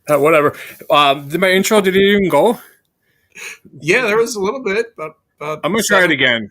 Whatever. Did my intro? Did it even go? Yeah, there was a little bit, but I'm gonna try it again.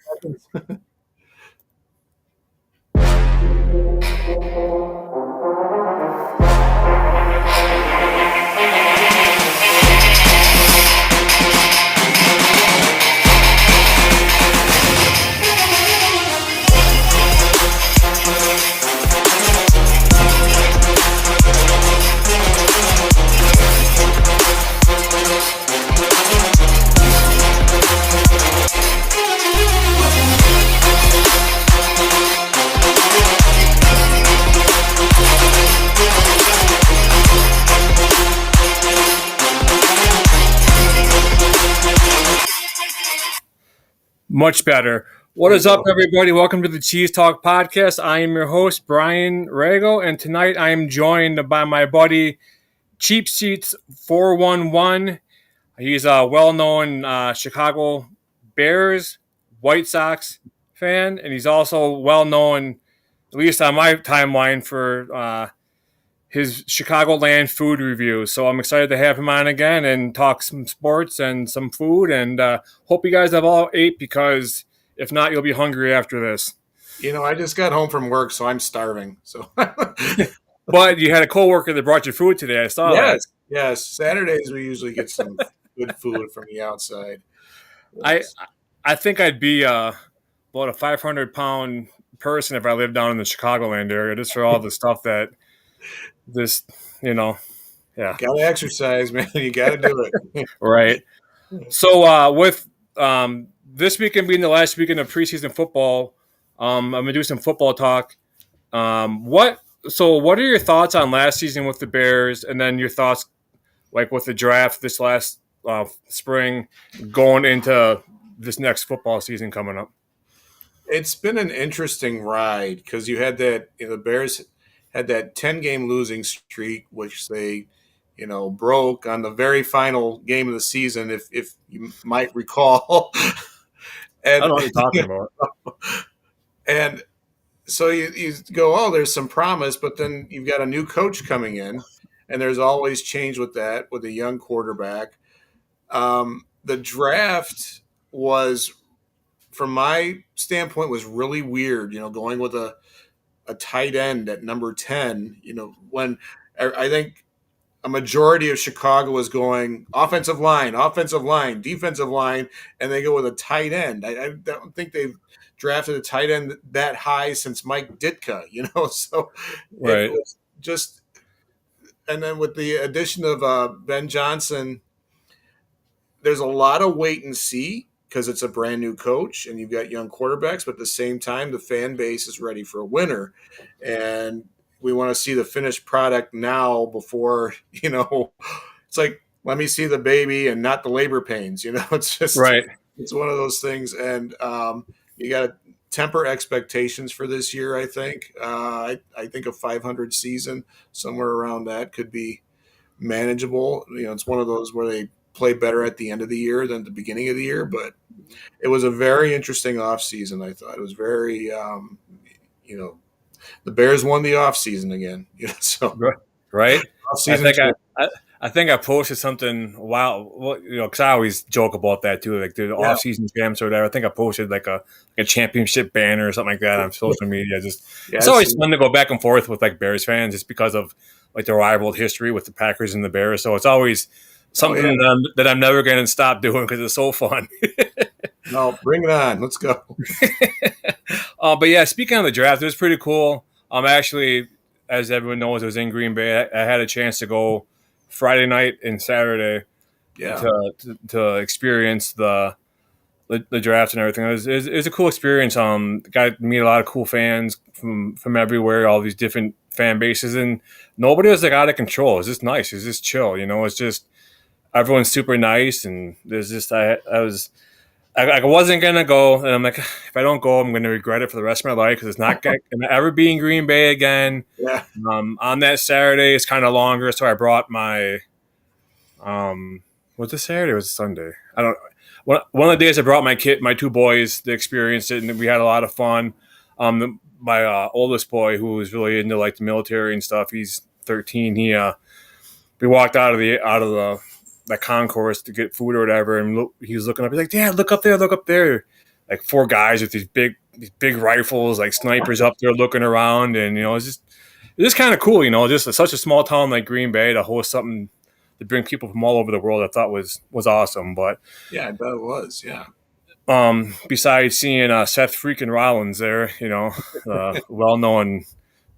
Much better. What is up, everybody? Welcome to the Cheese Talk Podcast. I am your host, Brian Rago, and tonight I am joined by my buddy, Cheap Seats 411. He's a well-known Chicago Bears, White Sox fan, and he's also well-known, at least on my timeline, for his ChicagoLand food reviews. So I'm excited to have him on again and talk some sports and some food. And hope you guys have all ate, because if not, you'll be hungry after this. You know, I just got home from work, so I'm starving. So, but you had a coworker that brought you food today. I saw that. Yes. Saturdays we usually get some good food from the outside. I think I'd be about a 500-pound person if I lived down in the Chicagoland area, just for all the stuff that this, yeah. Gotta exercise, man. You gotta do it. Right. So with this weekend being the last weekend of preseason football, I'm gonna do some football talk. What are your thoughts on last season with the Bears, and then your thoughts like with the draft this last spring, going into this next football season coming up? It's been an interesting ride because you had that. The Bears had that 10-game losing streak, which they, broke on the very final game of the season, if you might recall. And, I don't know what you're talking about. And so you go, oh, there's some promise, but then you've got a new coach coming in, and there's always change with that, with a young quarterback. The draft was, from my standpoint, was really weird, going with a tight end at number 10, when I think a majority of Chicago was going offensive line, defensive line, and they go with a tight end. I don't think they've drafted a tight end that high since Mike Ditka, so right. It was just, and then with the addition of Ben Johnson, there's a lot of wait and see, because it's a brand new coach and you've got young quarterbacks, but at the same time, the fan base is ready for a winner. And we want to see the finished product now before, it's like, let me see the baby and not the labor pains, it's just, right. It's one of those things. And you got to temper expectations for this year, I think. I think a 500 season, somewhere around that, could be manageable. It's one of those where they play better at the end of the year than the beginning of the year, but it was a very interesting offseason. I thought it was very, the Bears won the offseason again. So right. I think I posted something. Wow, because I always joke about that too, like the off-season champs or whatever. I think I posted like a championship banner or something like that on social media. It's always fun to go back and forth with like Bears fans, just because of like the rival history with the Packers and the Bears. So it's always something that I'm never going to stop doing because it's so fun. No, bring it on. Let's go. But yeah, speaking of the draft, it was pretty cool. Actually, as everyone knows, I was in Green Bay. I had a chance to go Friday night and Saturday to experience the draft and everything. It was a cool experience. Got to meet a lot of cool fans from everywhere, all these different fan bases, and nobody was like out of control. It's just nice. It's just chill. It's just everyone's super nice, and there's just I wasn't gonna go, and I'm like, if I don't go, I'm gonna regret it for the rest of my life, because it's not gonna ever be in Green Bay again. Yeah. On that Saturday, it's kind of longer, so I brought my was it Saturday or was it Sunday? I don't. One of the days I brought my two boys to experience it, and we had a lot of fun. My oldest boy, who was really into like the military and stuff, he's 13. we walked out of the concourse to get food or whatever, and he was looking up. He's like, "Dad, look up there, look up there!" Like four guys with these big rifles, like snipers up there looking around, and it's just kind of cool, just such a small town like Green Bay to host something to bring people from all over the world. I thought was awesome, but Yeah, I bet it was. Yeah. besides seeing Seth freaking Rollins there, well-known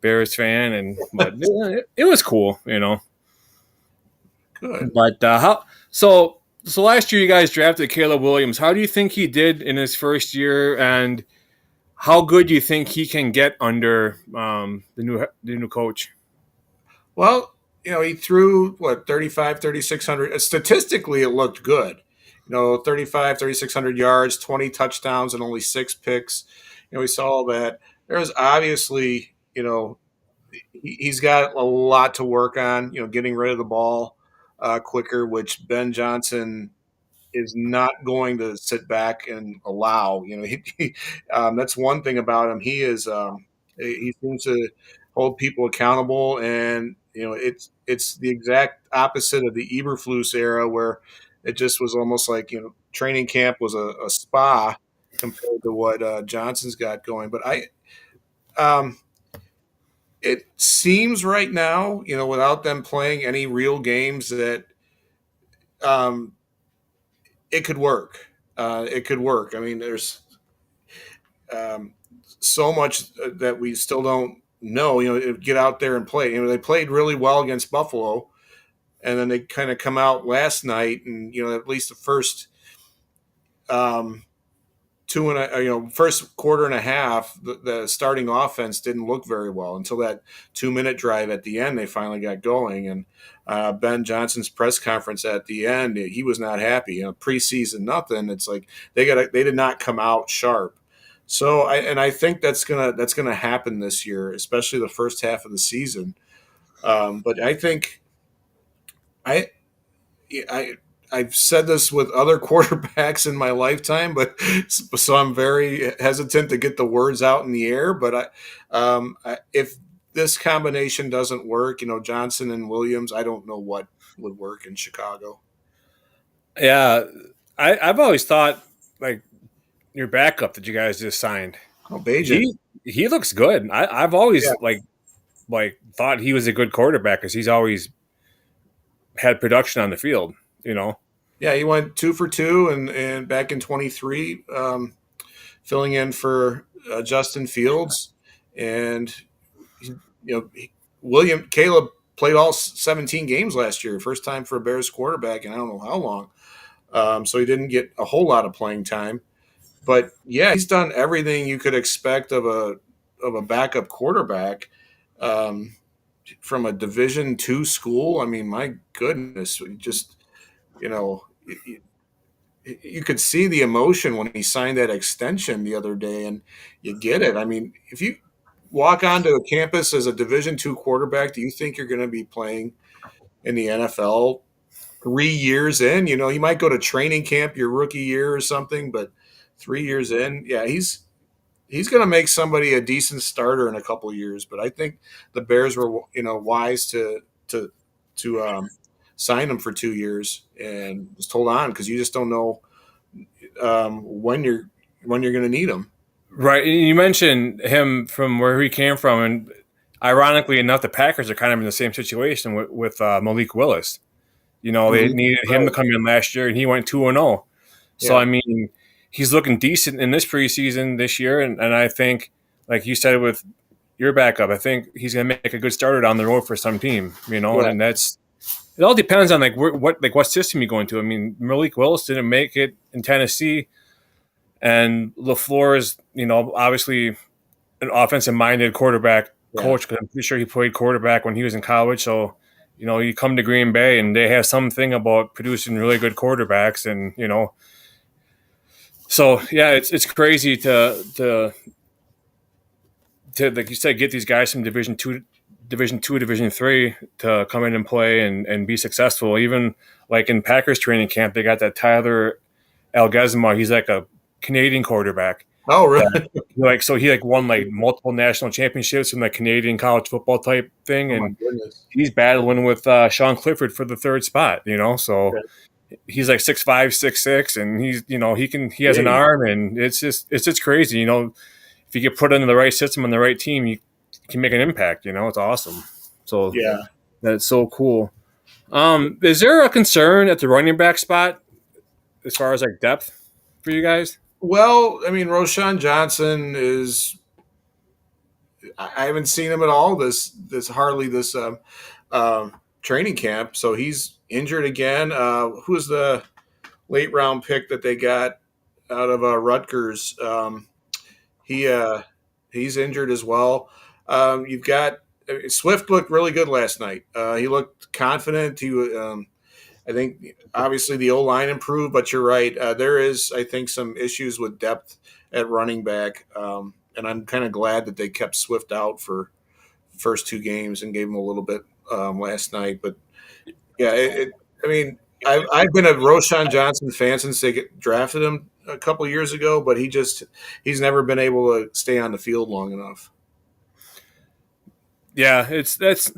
Bears fan, but it was cool. Good. But how so last year you guys drafted Caleb Williams. How do you think he did in his first year, and how good do you think he can get under the new coach? Well, he threw what 35, 3,600. Statistically, it looked good. 35, 3,600 yards, 20 touchdowns, and only 6 picks. We saw all that. There's obviously, he's got a lot to work on. Getting rid of the ball quicker, which Ben Johnson is not going to sit back and allow. That's one thing about him. He seems to hold people accountable, and it's the exact opposite of the Eberflus era, where it just was almost like training camp was a spa compared to what Johnson's got going. But um, it seems right now, without them playing any real games, that um, it could work. It could work. I mean, there's um, so much that we still don't know. Get out there and play. They played really well against Buffalo, and then they kind of come out last night, and at least the first um, first quarter and a half, the starting offense didn't look very well until that 2-minute drive at the end. They finally got going, and Ben Johnson's press conference at the end, he was not happy. Preseason, nothing. It's like they did not come out sharp. So I think that's gonna happen this year, especially the first half of the season. But I think I I I've said this with other quarterbacks in my lifetime, but so I'm very hesitant to get the words out in the air. But if this combination doesn't work, Johnson and Williams, I don't know what would work in Chicago. Yeah, I've always thought like your backup that you guys just signed. Oh, Bajan. He looks good. I've Yeah. always like thought he was a good quarterback because he's always had production on the field. You know. Yeah, he went 2 for 2 and back in 23, filling in for Justin Fields. And, you know, Caleb played all 17 games last year, first time for a Bears quarterback, and I don't know how long. So he didn't get a whole lot of playing time. But yeah, he's done everything you could expect of a backup quarterback from a Division II school. I mean, my goodness, you know, you could see the emotion when he signed that extension the other day, and you get it. I mean, if you walk onto a campus as a Division II quarterback, do you think you're going to be playing in the NFL 3 years in? You might go to training camp your rookie year or something, but 3 years in, yeah, he's going to make somebody a decent starter in a couple of years. But I think the Bears were, wise to sign him for 2 years and just hold on, because you just don't know when you're going to need him. Right. You mentioned him from where he came from, and ironically enough, the Packers are kind of in the same situation with Malik Willis. They needed him to Right. come in last year, and he went 2-0. So, Yeah. I mean, he's looking decent in this preseason this year, and I think, like you said with your backup, I think he's going to make a good starter down the road for some team. Yeah. And it all depends on what system you go into. I mean, Malik Willis didn't make it in Tennessee, and LaFleur is obviously an offensive-minded quarterback Yeah. coach, because I'm pretty sure he played quarterback when he was in college. So, you come to Green Bay and they have something about producing really good quarterbacks, and so yeah, it's crazy to like you said, get these guys from Division II, Division III to come in and play and be successful. Even like in Packers training camp, they got that Tyler Algezma. He's like a Canadian quarterback. Oh, That really? he won like multiple national championships in the Canadian college football type thing, Oh my and goodness. he's battling with Sean Clifford for the third spot. So Okay. he's like 6'5", 6'6", and he has an Big. arm, and it's just crazy. If you get put into the right system and the right team, you can make an impact. It's awesome. So Yeah. that's so cool. Is there a concern at the running back spot as far as like depth for you guys? Well, I mean, Roshan Johnson is. I haven't seen him at all this hardly this training camp. So he's injured again. Who's the late round pick that they got out of Rutgers? He he's injured as well. You've got Swift looked really good last night. He looked confident. I think obviously the O line improved, but you're right. There is, I think, some issues with depth at running back, and I'm kind of glad that they kept Swift out for the first two games and gave him a little bit last night. But yeah, I mean, I've been a Roshan Johnson fan since they drafted him a couple years ago, but he's never been able to stay on the field long enough. Yeah, that's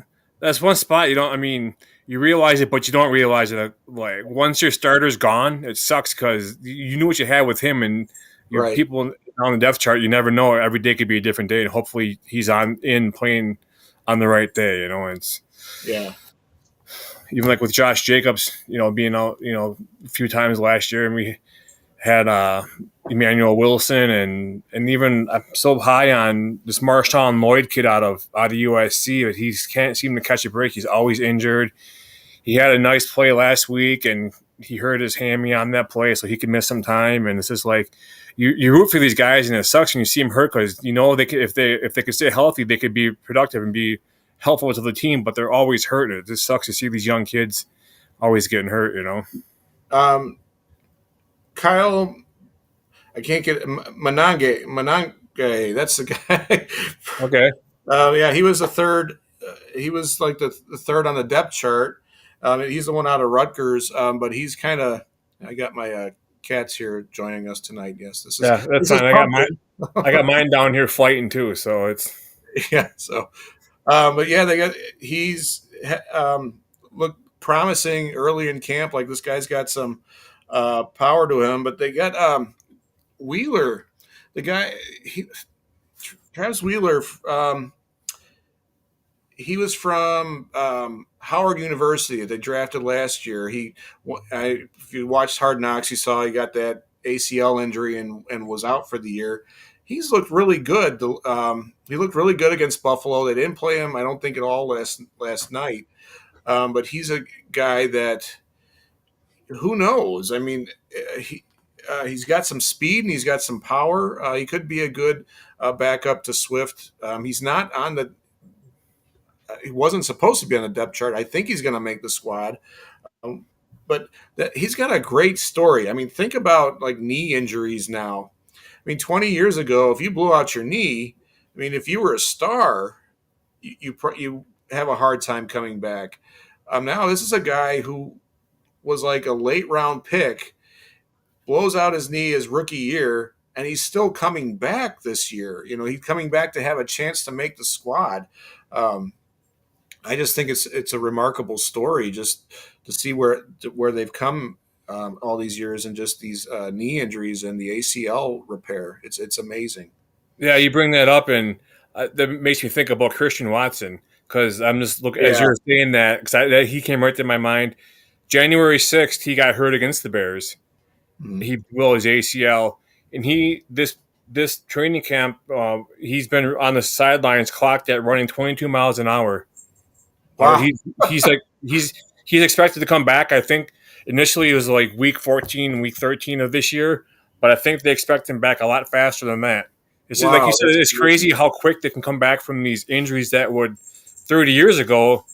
one spot you don't. I mean, you realize it, but you don't realize it. Like once your starter's gone, it sucks because you knew what you had with him, and your Right. people on the depth chart. You never know. Every day could be a different day, and hopefully he's playing on the right day. It's Yeah. even like with Josh Jacobs, being out, a few times last year, and we had Emmanuel Wilson, and even I'm so high on this Marshawn Lloyd kid out of USC, but he can't seem to catch a break. He's always injured. He had a nice play last week, and he hurt his hammy on that play, so he could miss some time. And it's just like you root for these guys, and it sucks when you see them hurt because they could if they could stay healthy, they could be productive and be helpful to the team, but they're always hurt. It just sucks to see these young kids always getting hurt. Um, Kyle, I can't get Manange. That's the guy. Okay. Yeah, he was the third. He was like the third on the depth chart. He's the one out of Rutgers, but he's kind of. I got my cats here joining us tonight. Yes, Yeah, that's this is fine. pumpkin. I got mine down here fighting too, so it's Yeah. So, but yeah, he's looked promising early in camp. Like this guy's got some power to him. But they got Wheeler, the guy. Travis Wheeler. He was from Howard University. They drafted last year. If you watched Hard Knocks, you saw he got that ACL injury and was out for the year. He's looked really good. He looked really good against Buffalo. They didn't play him, I don't think, at all last night. But he's a guy that who knows? I mean, he's got some speed and he's got some power. He could be a good backup to Swift. He's not on the he wasn't supposed to be on the depth chart. I think he's going to make the squad. Um, but he's got a great story. I mean, think about like knee injuries now. I mean, 20 years ago, if you blew out your knee, I mean, if you were a star, you have a hard time coming back. Now, this is a guy who was like a late round pick, blows out his knee his rookie year, and he's still coming back this year. He's coming back to have a chance to make the squad. Um, I just think it's a remarkable story just to see where they've come all these years and just these knee injuries and the ACL repair. It's amazing. yeah. You bring that up, and that makes me think about Christian Watson because I'm just looking as Yeah. you're saying that because he came right to my mind. January 6th, he got hurt against the Bears. Mhm. He blew his ACL, and this training camp, he's been on the sidelines, clocked at running 22 miles an hour. Wow. He's expected to come back. I think initially it was like week 14, week 13 of this year, but I think they expect him back a lot faster than that. It's just, like you Wow. said, it's crazy how quick they can come back from these injuries that would 30 years ago,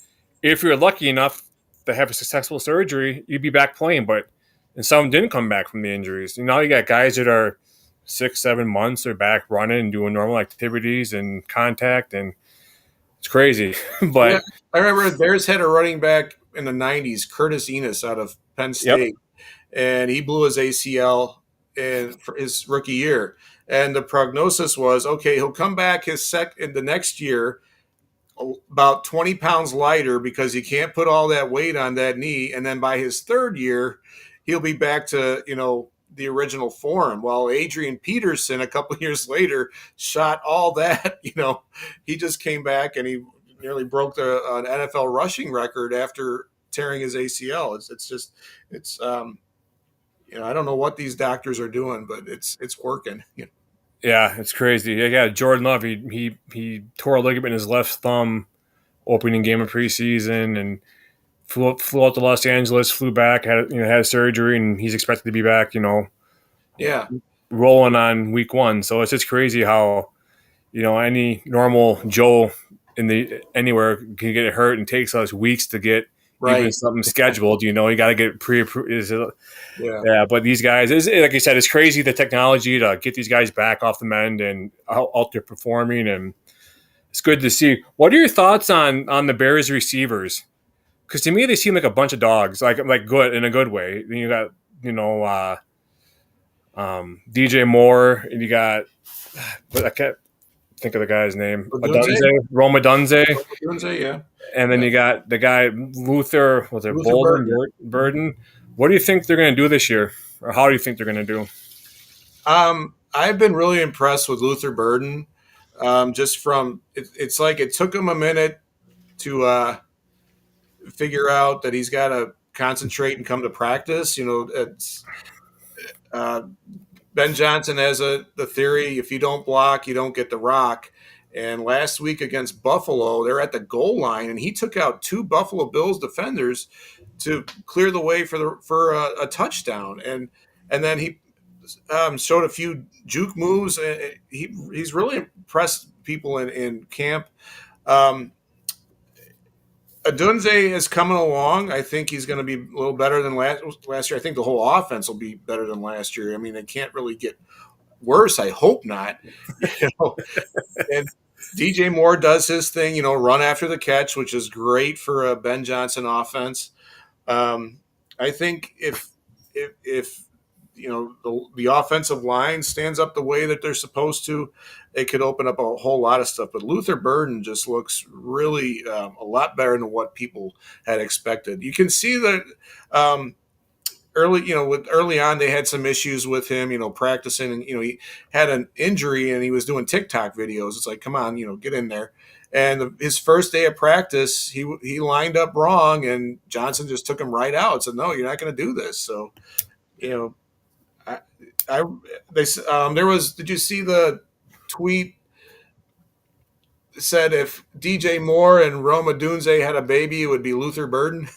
if you're lucky enough to have a successful surgery, you'd be back playing. But and some didn't come back from the injuries. Now you got guys that are 6, 7 months, they're back running and doing normal activities and contact, and it's crazy. Yeah. But I remember the Bears had a running back in the 90s, Curtis Enos out of Penn yep. State, and he blew his ACL for his rookie year. and the prognosis was okay. He'll come back in the next year about 20 pounds lighter because he can't put all that weight on that knee, and then by his third year, he'll be back to the original form. While Adrian Peterson, a couple of years later, shot all that. He just came back and he nearly broke an NFL rushing record after tearing his ACL. I don't know what these doctors are doing, but it's working. Yeah, it's crazy. Yeah, Jordan Love, he tore a ligament in his left thumb opening game of preseason, and flew out to Los Angeles, flew back, had surgery, and he's expected to be back. Yeah, rolling on week one. So it's just crazy how any normal Joe anywhere can get hurt and takes us weeks to get even something scheduled. You got to get pre-approved. Yeah, but these guys, like you said, it's crazy the technology to get these guys back off the mend and out there performing, and it's good to see. What are your thoughts on the Bears receivers? Because to me, they seem like a bunch of dogs, like good in a good way. Then you got DJ Moore, and you got I can't think of the guy's name. Roma Dunze, yeah. And then you got the guy Luther. Was it Burden? What do you think they're going to do this year, or how do you think they're going to do? I've been really impressed with Luther Burden. Just from it's like it took him a minute to figure out that he's got to concentrate and come to practice. It's Ben Johnson has the theory: if you don't block, you don't get the rock. And last week against Buffalo, they're at the goal line, and he took out 2 Buffalo Bills defenders to clear the way for a touchdown. And then he showed a few juke moves. He's really impressed people in camp. Adunze is coming along. I think he's going to be a little better than last year. I think the whole offense will be better than last year. I mean, it can't really get worse. I hope not. And DJ Moore does his thing, run after the catch, which is great for a Ben Johnson offense. I think if the offensive line stands up the way that they're supposed to, it could open up a whole lot of stuff. But Luther Burden just looks really a lot better than what people had expected. You can see that early on they had some issues with him, practicing, and he had an injury and he was doing TikTok videos. It's like, come on, get in there. And his first day of practice, he lined up wrong, and Johnson just took him right out and said, "No, you're not going to do this." So, did you see the tweet that said if DJ Moore and Roma Dunze had a baby, it would be Luther Burden?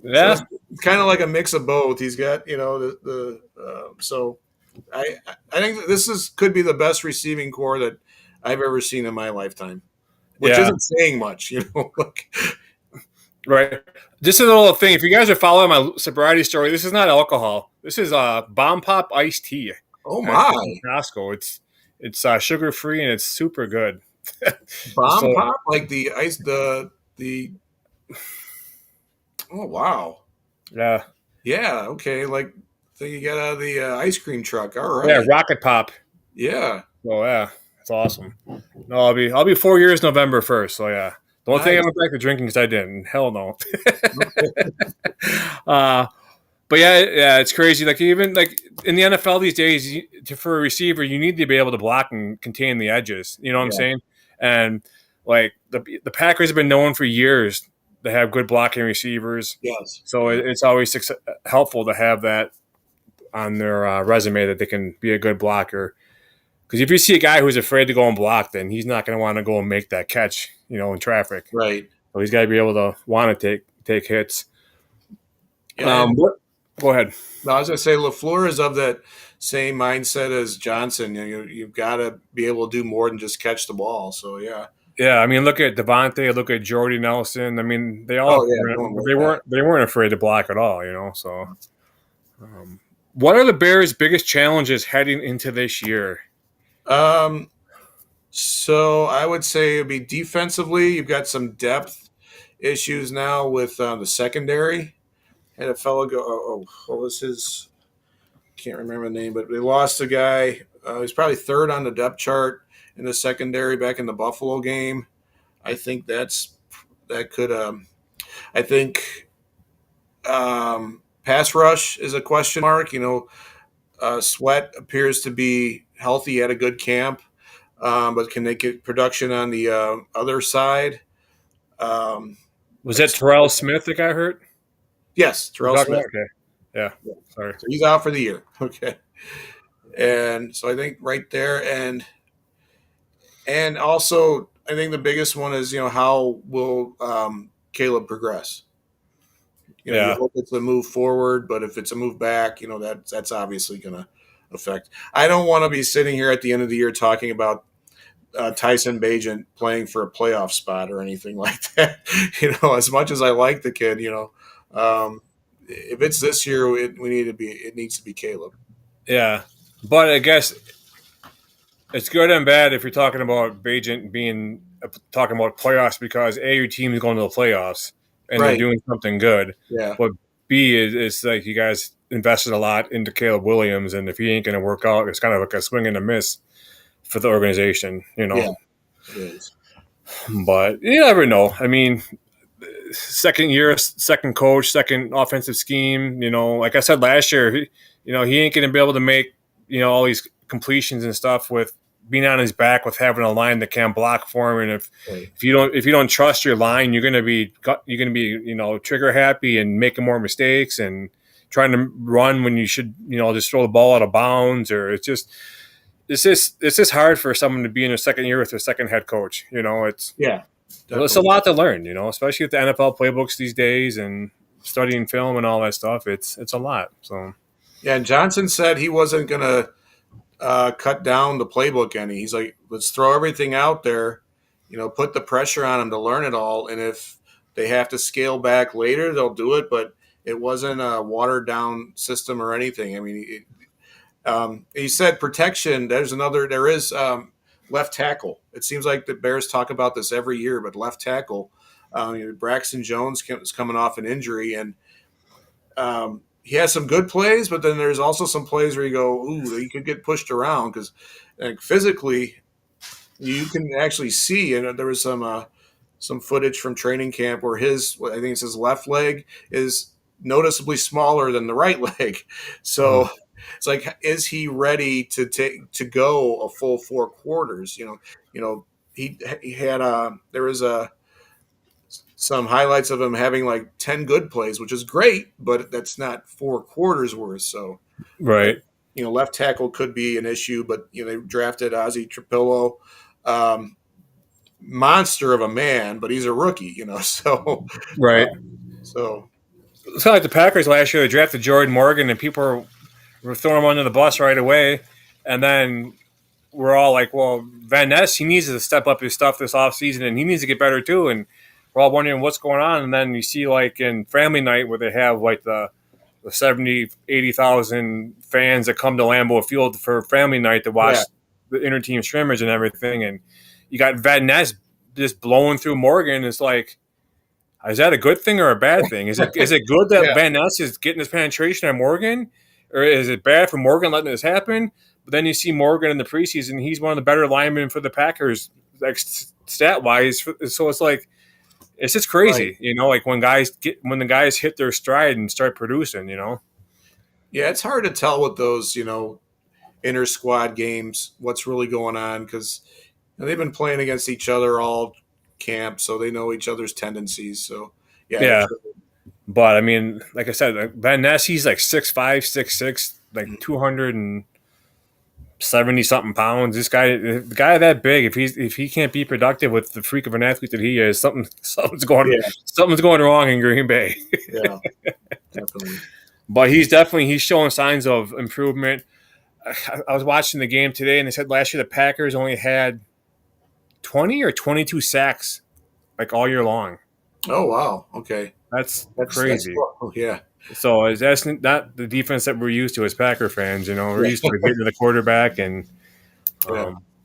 Yeah, so it's kind of like a mix of both. He's got so I think this could be the best receiving core that I've ever seen in my lifetime, which isn't saying much, Right. Just a little thing. If you guys are following my sobriety story, this is not alcohol. This is Bomb Pop iced tea. Oh my! Costco. It's sugar free and it's super good. Bomb Pop, like the ice, the. Oh wow! Yeah. Yeah. Okay. Like thing you got out of the ice cream truck. All right. Yeah. Rocket Pop. Yeah. Oh yeah, it's awesome. No, I'll be 4 years November 1st. So yeah. The only thing I went back to drinking because I didn't. Hell no. But yeah, it's crazy. Like even like in the NFL these days, for a receiver, you need to be able to block and contain the edges. You know what I'm saying? And like the Packers have been known for years to have good blocking receivers. Yes. So it's always helpful to have that on their resume that they can be a good blocker. Because if you see a guy who's afraid to go and block, then he's not going to want to go and make that catch, in traffic. Right. So he's got to be able to want to take hits. Yeah, go ahead. No, I was going to say LaFleur is of that same mindset as Johnson. You've got to be able to do more than just catch the ball. So yeah. Yeah, I mean, look at Devontae, look at Jordy Nelson. I mean, they all they weren't afraid to block at all. So, what are the Bears' biggest challenges heading into this year? So I would say it'd be defensively. You've got some depth issues now with the secondary. Had a fellow go. What was his? can't remember the name, but they lost a guy. He's probably third on the depth chart in the secondary back in the Buffalo game. I think that could. I think pass rush is a question mark. Sweat appears to be healthy at a good camp, but can they get production on the other side? Was that Terrell Smith that got hurt? Yes, Terrell Smith. Okay. Yeah. Sorry. So he's out for the year. Okay. And so I think right there, and also I think the biggest one is how will Caleb progress? You hope it's a move forward, but if it's a move back, that's obviously going to affect. I don't want to be sitting here at the end of the year talking about Tyson Bagent playing for a playoff spot or anything like that. As much as I like the kid, if it's this year, it needs to be Caleb. Yeah, but I guess it's good and bad if you're talking about Bagent talking about playoffs because your team is going to the playoffs and they're doing something good. Yeah. But B is like you guys invested a lot into Caleb Williams, and if he ain't going to work out, it's kind of like a swing and a miss for the organization. Yeah, it is. But you never know. I mean, second year, second coach, second offensive scheme. Like I said last year, he ain't going to be able to make all these completions and stuff with being on his back with having a line that can't block for him. And if you don't trust your line, you're going to be trigger happy and making more mistakes and trying to run when you should just throw the ball out of bounds. Or it's just hard for someone to be in their second year with their second head coach. It's a lot to learn. Especially with the NFL playbooks these days and studying film and all that stuff. It's a lot. So and Johnson said he wasn't going to cut down the playbook any. He's like, let's throw everything out there, put the pressure on them to learn it all. And if they have to scale back later, they'll do it. But it wasn't a watered down system or anything. I mean, he said protection. There is left tackle. It seems like the Bears talk about this every year, but left tackle, Braxton Jones is coming off an injury, and he has some good plays, but then there's also some plays where you go, ooh, he could get pushed around because physically you can actually see, and there was some footage from training camp where I think it's his left leg is noticeably smaller than the right leg. So it's like, is he ready to go a full 4 quarters? He had there was some highlights of him having like 10 good plays, which is great, but that's not 4 quarters worth. So, right. Left tackle could be an issue, but they drafted Ozzie Trapillo, monster of a man, but he's a rookie, so right. So it's kind of like the Packers last year. They drafted Jordan Morgan, and people were throwing him under the bus right away, and then we're all like, well, Van Ness, he needs to step up his stuff this offseason, and he needs to get better too. And we're all wondering what's going on. And then you see like in family night where they have like the 70, 80,000 fans that come to Lambeau Field for family night to watch the inter-team scrimmage and everything. And you got Van Ness just blowing through Morgan. It's like, is that a good thing or a bad thing? Is it good that Van Ness is getting his penetration on Morgan? Or is it bad for Morgan letting this happen? But then you see Morgan in the preseason. He's one of the better linemen for the Packers, like stat-wise. So it's like, it's just crazy, like when the guys hit their stride and start producing, Yeah, it's hard to tell with those, inter-squad games what's really going on because they've been playing against each other all camp, so they know each other's tendencies. So, yeah. But, I mean, like I said, Van Ness, he's like 6'5", 6'6", like 270-something pounds. This guy, the guy that big, if he can't be productive with the freak of an athlete that he is, something's going wrong in Green Bay. Yeah, definitely. But he's showing signs of improvement. I was watching the game today, and they said last year the Packers only had 20 or 22 sacks, like all year long. Oh wow! Okay, that's crazy. Yeah. So that's not the defense that we're used to as Packer fans. We're used to getting to the quarterback, and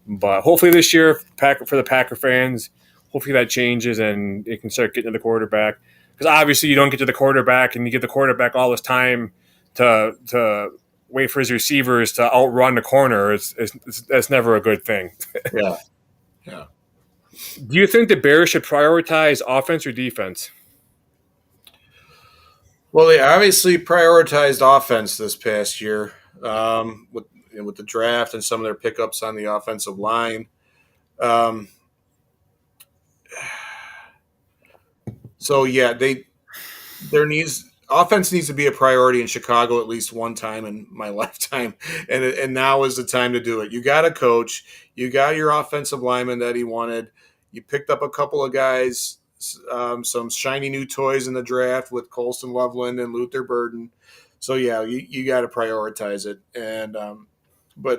but hopefully this year, for the Packer fans, hopefully that changes and it can start getting to the quarterback. Because obviously you don't get to the quarterback, and you give the quarterback all this time to wait for his receivers to outrun the corner, that's never a good thing. Yeah. Yeah. Do you think the Bears should prioritize offense or defense? Well, they obviously prioritized offense this past year with the draft and some of their pickups on the offensive line. Um, so yeah, offense needs to be a priority in Chicago at least one time in my lifetime, and now is the time to do it. You got a coach, you got your offensive lineman that he wanted. You picked up a couple of guys, some shiny new toys in the draft with Colston Loveland and Luther Burden. So yeah, you got to prioritize it. And but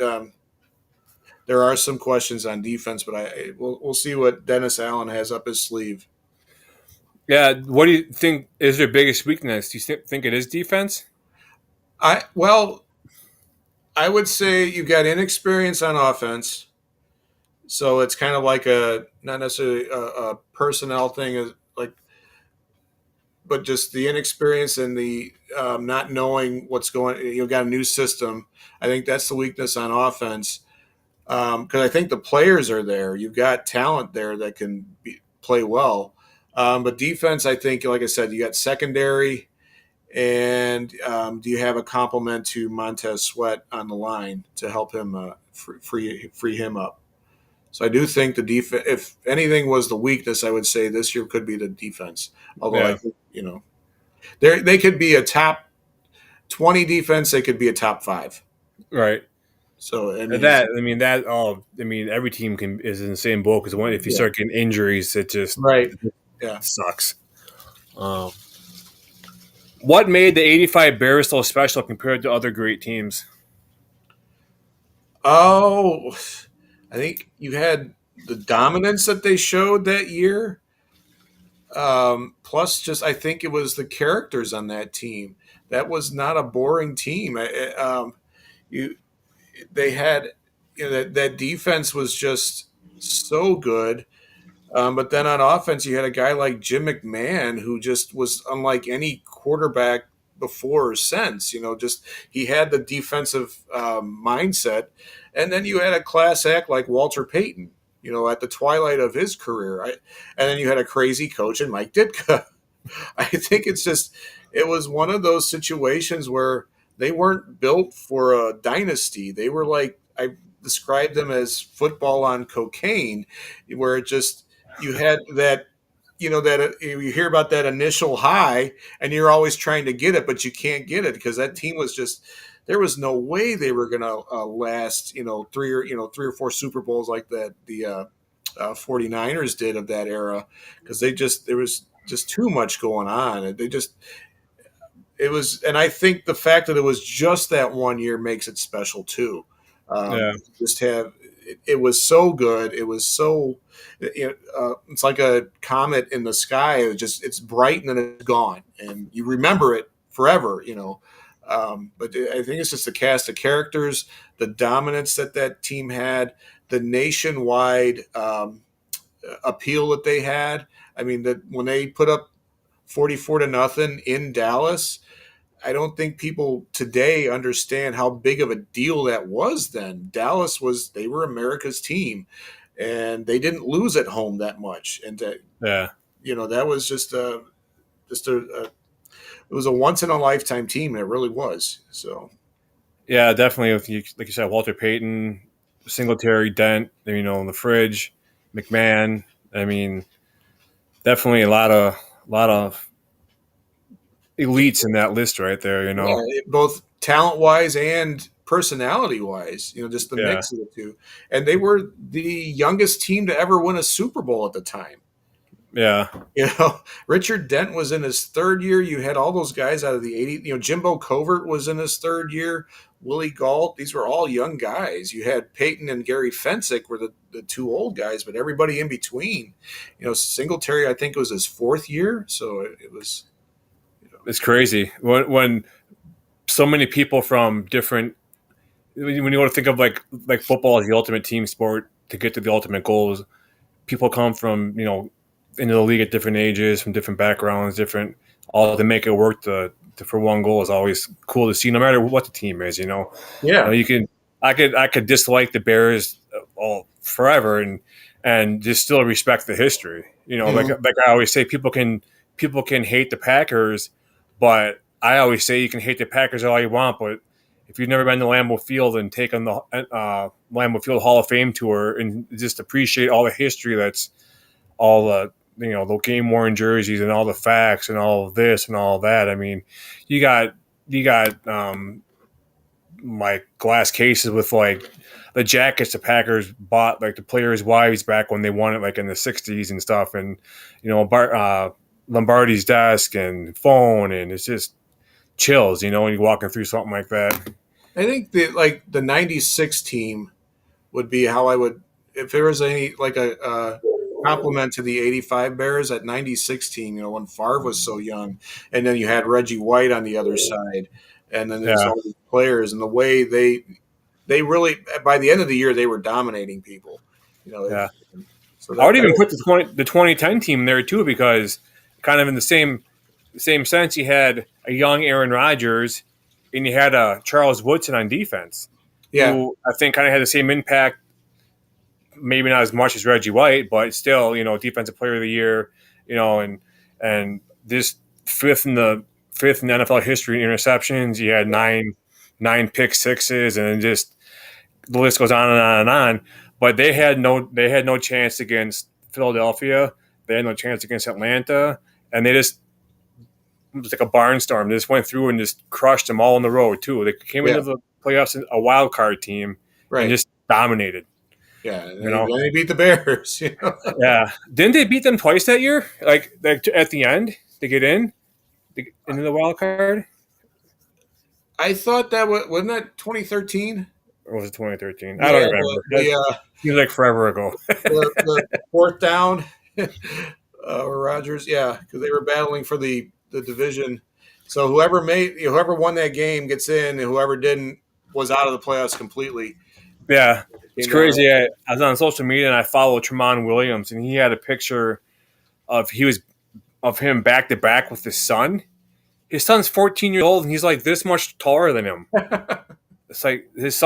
there are some questions on defense, but we'll see what Dennis Allen has up his sleeve. Yeah, what do you think is their biggest weakness? Do you think it is defense? Well, I would say you got inexperience on offense. So it's kind of like not necessarily a personnel thing, but just the inexperience and the not knowing what's going. You've got a new system. I think that's the weakness on offense because I think the players are there. You've got talent there that can play well, but defense, I think, like I said, you got secondary, and do you have a complement to Montez Sweat on the line to help him free him up? So I do think the defense, if anything was the weakness, I would say this year could be the defense. Although I think, they could be a top 20 defense, they could be a top 5. Right. So every team is in the same boat because if you start getting injuries, it just sucks. What made the '85 Bears so special compared to other great teams? Oh, I think you had the dominance that they showed that year. Plus, just I think it was the characters on that team. That was not a boring team. They had that defense was just so good. But then on offense, you had a guy like Jim McMahon who just was unlike any quarterback before or since. Just he had the defensive mindset, and then you had a class act like Walter Payton. At the twilight of his career, and then you had a crazy coach in Mike Ditka. I think it was one of those situations where they weren't built for a dynasty. They were like, I described them as football on cocaine, where it just, you had that, that you hear about that initial high and you're always trying to get it, but you can't get it because that team was just, there was no way they were going to last, 3 or 4 Super Bowls like that the 49ers did of that era, because there was just too much going on. And I think the fact that it was just that one year makes it special too. It was so good. It was so, it's like a comet in the sky. It's bright and then it's gone, and you remember it forever. But I think it's just the cast of characters, the dominance that team had, the nationwide appeal that they had. I mean, that when they put up 44-0 in Dallas, I don't think people today understand how big of a deal that was then. Dallas they were America's team, and they didn't lose at home that much. And that was it was a once in a lifetime team. It really was. So, yeah, definitely. Like you said, Walter Payton, Singletary, Dent, in the fridge, McMahon. I mean, definitely a lot of elites in that list right there. Both talent wise and personality wise. Just the mix of the two. And they were the youngest team to ever win a Super Bowl at the time. Yeah. Richard Dent was in his 3rd year. You had all those guys out of the 80s. Jimbo Covert was in his 3rd year. Willie Gault. These were all young guys. You had Peyton and Gary Fensick were the 2 old guys, but everybody in between. Singletary, I think it was his 4th year. So it was. It's crazy when so many people from different. When you want to think of like football as the ultimate team sport to get to the ultimate goals, people come from into the league at different ages, from different backgrounds, all to make it work to for one goal is always cool to see, no matter what the team is. Yeah. You can I could dislike the Bears all forever and just still respect the history. Mhm. Like I always say, people can hate the Packers, but I always say you can hate the Packers all you want, but if you've never been to Lambeau Field and taken the Lambeau Field Hall of Fame tour and just appreciate all the history that's all the game worn jerseys and all the facts and all of this and all of that. I mean, you got like glass cases with like the jackets the Packers bought like the players' wives back when they won it like in the '60s and stuff, and Lombardi's desk and phone, and it's just chills, when you're walking through something like that. I think the '96 team would be how I would, if there was any like a compliment to the '85 Bears, at '96 team. When Favre was so young, and then you had Reggie White on the other side, and then there's Yeah, all these players, and the way they really, by the end of the year, they were dominating people. yeah. So I would that even put the 2010 team there too, because kind of in the same sense, you had a young Aaron Rodgers and you had a Charles Woodson on defense, yeah. who I think kind of had the same impact, maybe not as much as Reggie White, but still, defensive player of the year, and this fifth in NFL history in interceptions. You had nine pick sixes, and just the list goes on and on and on. But they had no chance against Philadelphia. They had no chance against Atlanta, and it was like a barnstorm. They just went through and just crushed them all on the road too. They came Yeah. into the playoffs a wild card team and Right. just dominated. Yeah. You know, They beat the Bears. yeah. Didn't they beat them twice that year? Like at the end, to get into the wild card, I thought that wasn't that 2013. or was it 2013? I Yeah. don't remember. That seems like forever ago. The fourth down, Rodgers. Yeah, because they were battling for the division. So whoever won that game gets in, and whoever didn't was out of the playoffs completely. Yeah, it's Came down. crazy. I was on social media and I followed Tremont Williams, and he had a picture of him back to back with his son. His son's 14 years old, and he's like this much taller than him. It's like his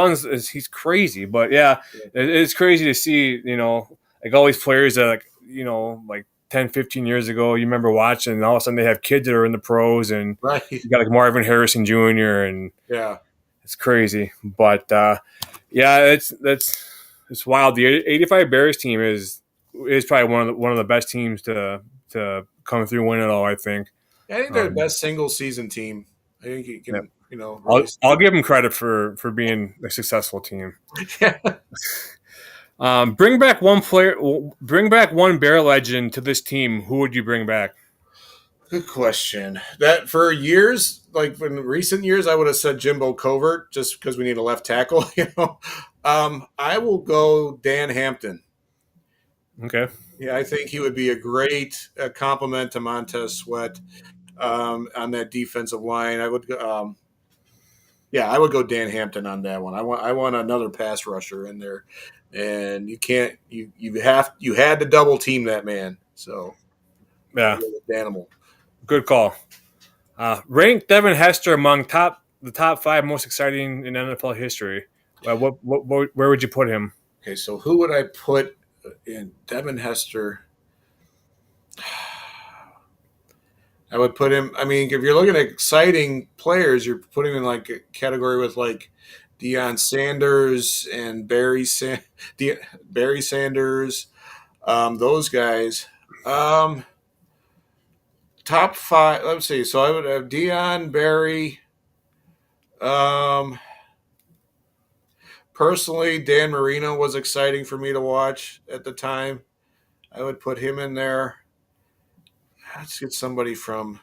he's crazy, but yeah, it's crazy to see, like all these players that like 10, 15 years ago, you remember watching, and all of a sudden they have kids that are in the pros, and Right. you got like Marvin Harrison Jr. and Yeah. it's crazy. But yeah, it's wild. The '85 Bears team is probably one of the best teams to come through win it all. I think. I think they're the best single season team. I think you can, Yep. really I'll give them credit for being a successful team. Bring back one player. Bring back one Bear legend to this team. Who would you bring back? Good question. That for years, like in recent years, I would have said Jimbo Covert just because we need a left tackle. I will go Dan Hampton. Okay. Yeah, I think he would be a great complement to Montez Sweat on that defensive line. I would, I would go Dan Hampton on that one. I want another pass rusher in there, and you can't you had to double team that man. So Yeah, animal. good call. Rank Devin Hester among the top five most exciting in NFL history. Where would you put him? Okay, so who would I put in Devin Hester? I would put him. I mean, if you're looking at exciting players, you're putting him in like a category with like Deion Sanders and Barry Sanders, those guys. Top five. Let's see. So I would have Deion, Barry. Personally, Dan Marino was exciting for me to watch at the time. I would put him in there. Let's get somebody from.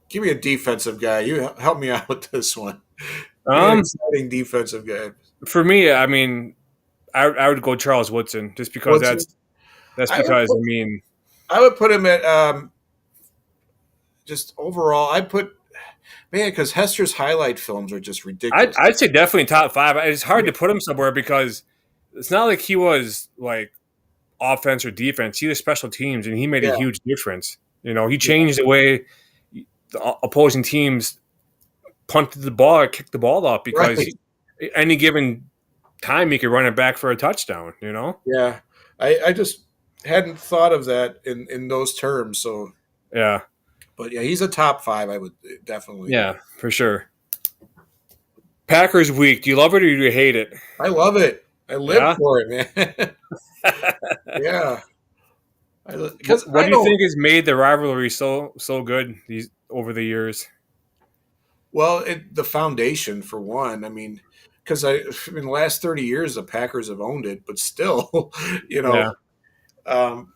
Give me a defensive guy. You help me out with this one. An exciting defensive guy. For me, I mean, I would go Charles Woodson just because that's because I would put him at just overall. Because Hester's highlight films are just ridiculous. I'd say definitely top five. It's hard to put him somewhere because it's not like he was like offense or defense. He was special teams, and he made a huge difference. He changed the way the opposing teams punted the ball or kicked the ball up because Right. any given time he could run it back for a touchdown. Yeah. I just hadn't thought of that in those terms. So, Yeah, but yeah, he's a top five. I would definitely. yeah, for sure. Packers week. Do you love it or do you hate it? I love it. I live Yeah. for it, man. Yeah. Because What I do you know. think has made the rivalry so good these over the years? Well, the foundation for one. I mean, because in the last 30 years, the Packers have owned it, but still, you Yeah, know, um,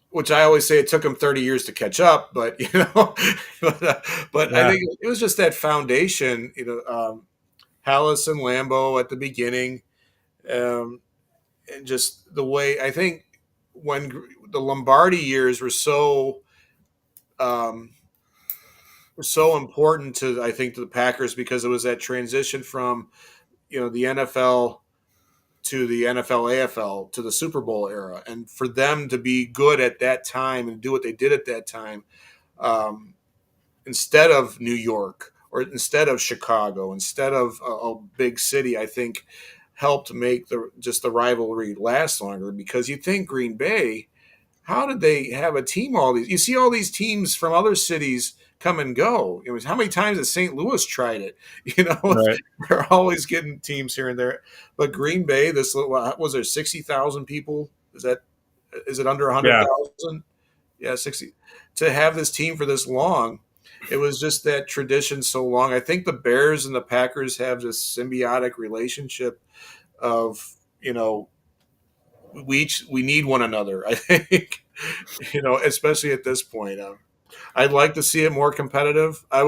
which I always say it took them 30 years to catch up, but but I yeah, think it was just that foundation, Hallis and Lambeau at the beginning, um, and just the way I think when the Lombardi years um, were so important to I think to the Packers because it was that transition from the NFL to the NFL AFL to the Super Bowl era, and for them to be good at that time and do what they did at that time, um, instead of New York or instead of Chicago, instead of a big city, I think helped make the rivalry last longer. Because you think Green Bay, how did they have a team? All these you see all these teams from other cities come and go. It was how many times has St. Louis tried it? right. They're always getting teams here and there. But Green Bay, this what was there 60,000 people? Is it under Yeah, 100,000? Yeah, 60. To have this team for this long, it was just that tradition so long. I think the Bears and the Packers have this symbiotic relationship of we need one another. I think especially at this point. I'd like to see it more competitive. I'd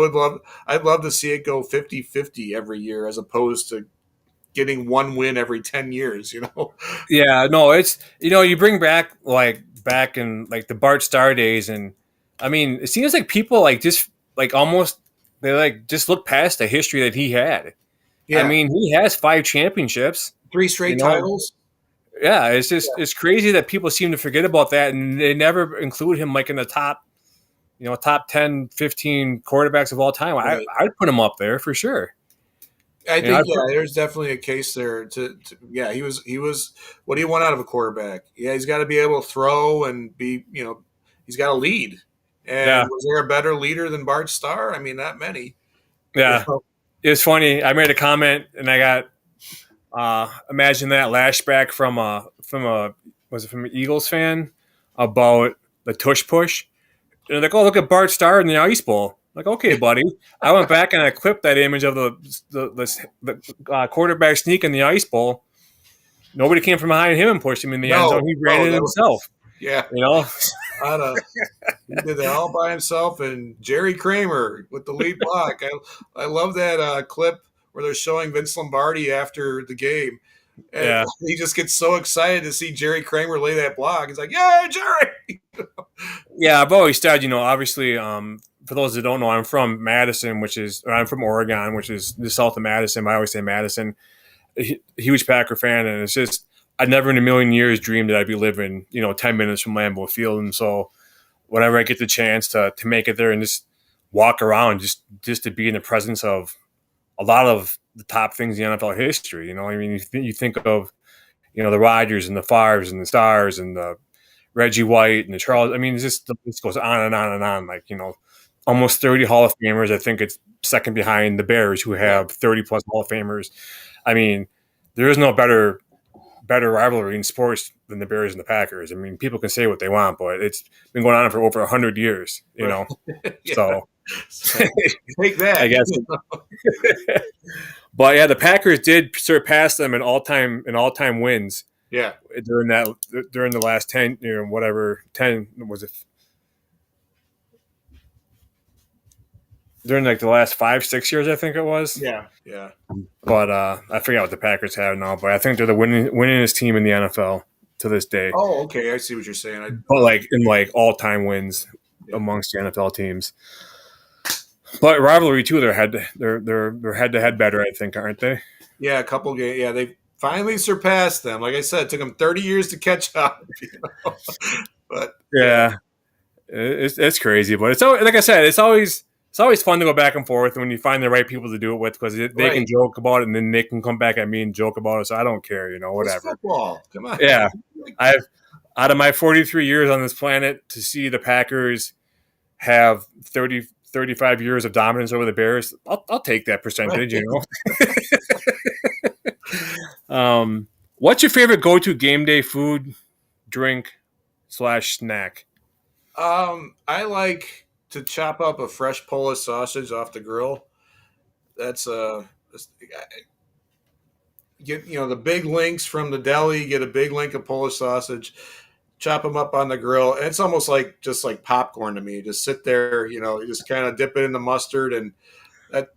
love to see it go 50-50 every year as opposed to getting one win every 10 years. yeah. No, it's you bring back in like the Bart Starr days, and I mean, it seems like people like just like almost they like just look past the history that he had. I Yeah, mean, he has 5 championships. three You straight know, titles. yeah. It's just Yeah, it's crazy that people seem to forget about that, and they never include him like in the top 10, 15 quarterbacks of all time. right. I'd put him up there for sure. I You know, think I'd yeah, put, there's definitely a case there yeah, he was what do you want out of a quarterback? Yeah, he's got to be able to throw and he's got to lead. yeah, And was there a better leader than Bart Starr? I mean, not many. You yeah. know, It's funny. I made a comment and I got imagine that lashback from a was it from an Eagles fan about the tush push. And they're like, oh, look at Bart Starr in the Ice Bowl. I'm like, okay, buddy. I went back and I clipped that image of the quarterback sneak in the Ice Bowl. Nobody came from behind him and pushed him in the end zone. He ran no, it that was himself. yeah. You know, I'd, he did that all by himself, and Jerry Kramer with the lead block. I love that clip where they're showing Vince Lombardi after the game, and yeah, he just gets so excited to see Jerry Kramer lay that block. He's like, "Yeah, Jerry!" yeah. I've always said, obviously, for those that don't know, I'm from Madison, I'm from Oregon, which is the south of Madison. I always say Madison. Huge Packer fan, and it's just I never in a million years dreamed that I'd be living 10 minutes from Lambeau Field, and so whenever I get the chance to make it there and just walk around, just to be in the presence of a lot of the top things in NFL history. I mean, you think of the Rodgers and the Favres and the Stars and the Reggie White and the Charles. I mean, it's just the list goes on and on and on. Like almost 30 Hall of Famers. I think it's second behind the Bears, who Yeah, have 30 plus Hall of Famers. I mean, there is no better rivalry in sports than the Bears and the Packers. I mean, people can say what they want, but it's been going on for over 100 years. right. Yeah. So So, take I that. guess. But yeah, the Packers did surpass them in all time wins Yeah, during the last 10, whatever 10 was it during like the last 5, 6 years, I think it was. yeah, yeah. But I forget what the Packers have now. But I think they're the winningest team in the NFL to this day. Oh, okay. I see what you're saying. But like in like all time wins Yeah, amongst the NFL teams. But rivalry too, they're head to head better, I think, aren't they? yeah. A couple games. Yeah, they finally surpassed them. Like I said, it took them 30 years to catch up. But yeah, Yeah. It's crazy, but it's always, like I said, it's always fun to go back and forth when you find the right people to do it with because they can Right. joke about it and then they can come back at me and joke about it. So I don't care, It's whatever. football. Come on. Yeah, Like, I've out of my 43 years on this planet to see the Packers have 35 years of dominance over the Bears, I'll take that right. percentage. What's your favorite go-to game day food, drink slash snack? I like to chop up a fresh Polish sausage off the grill. That's get the big links from the deli. Get a big link of Polish sausage, chop them up on the grill, and it's almost like just like popcorn to me. Just sit there, you just kind of dip it in the mustard, and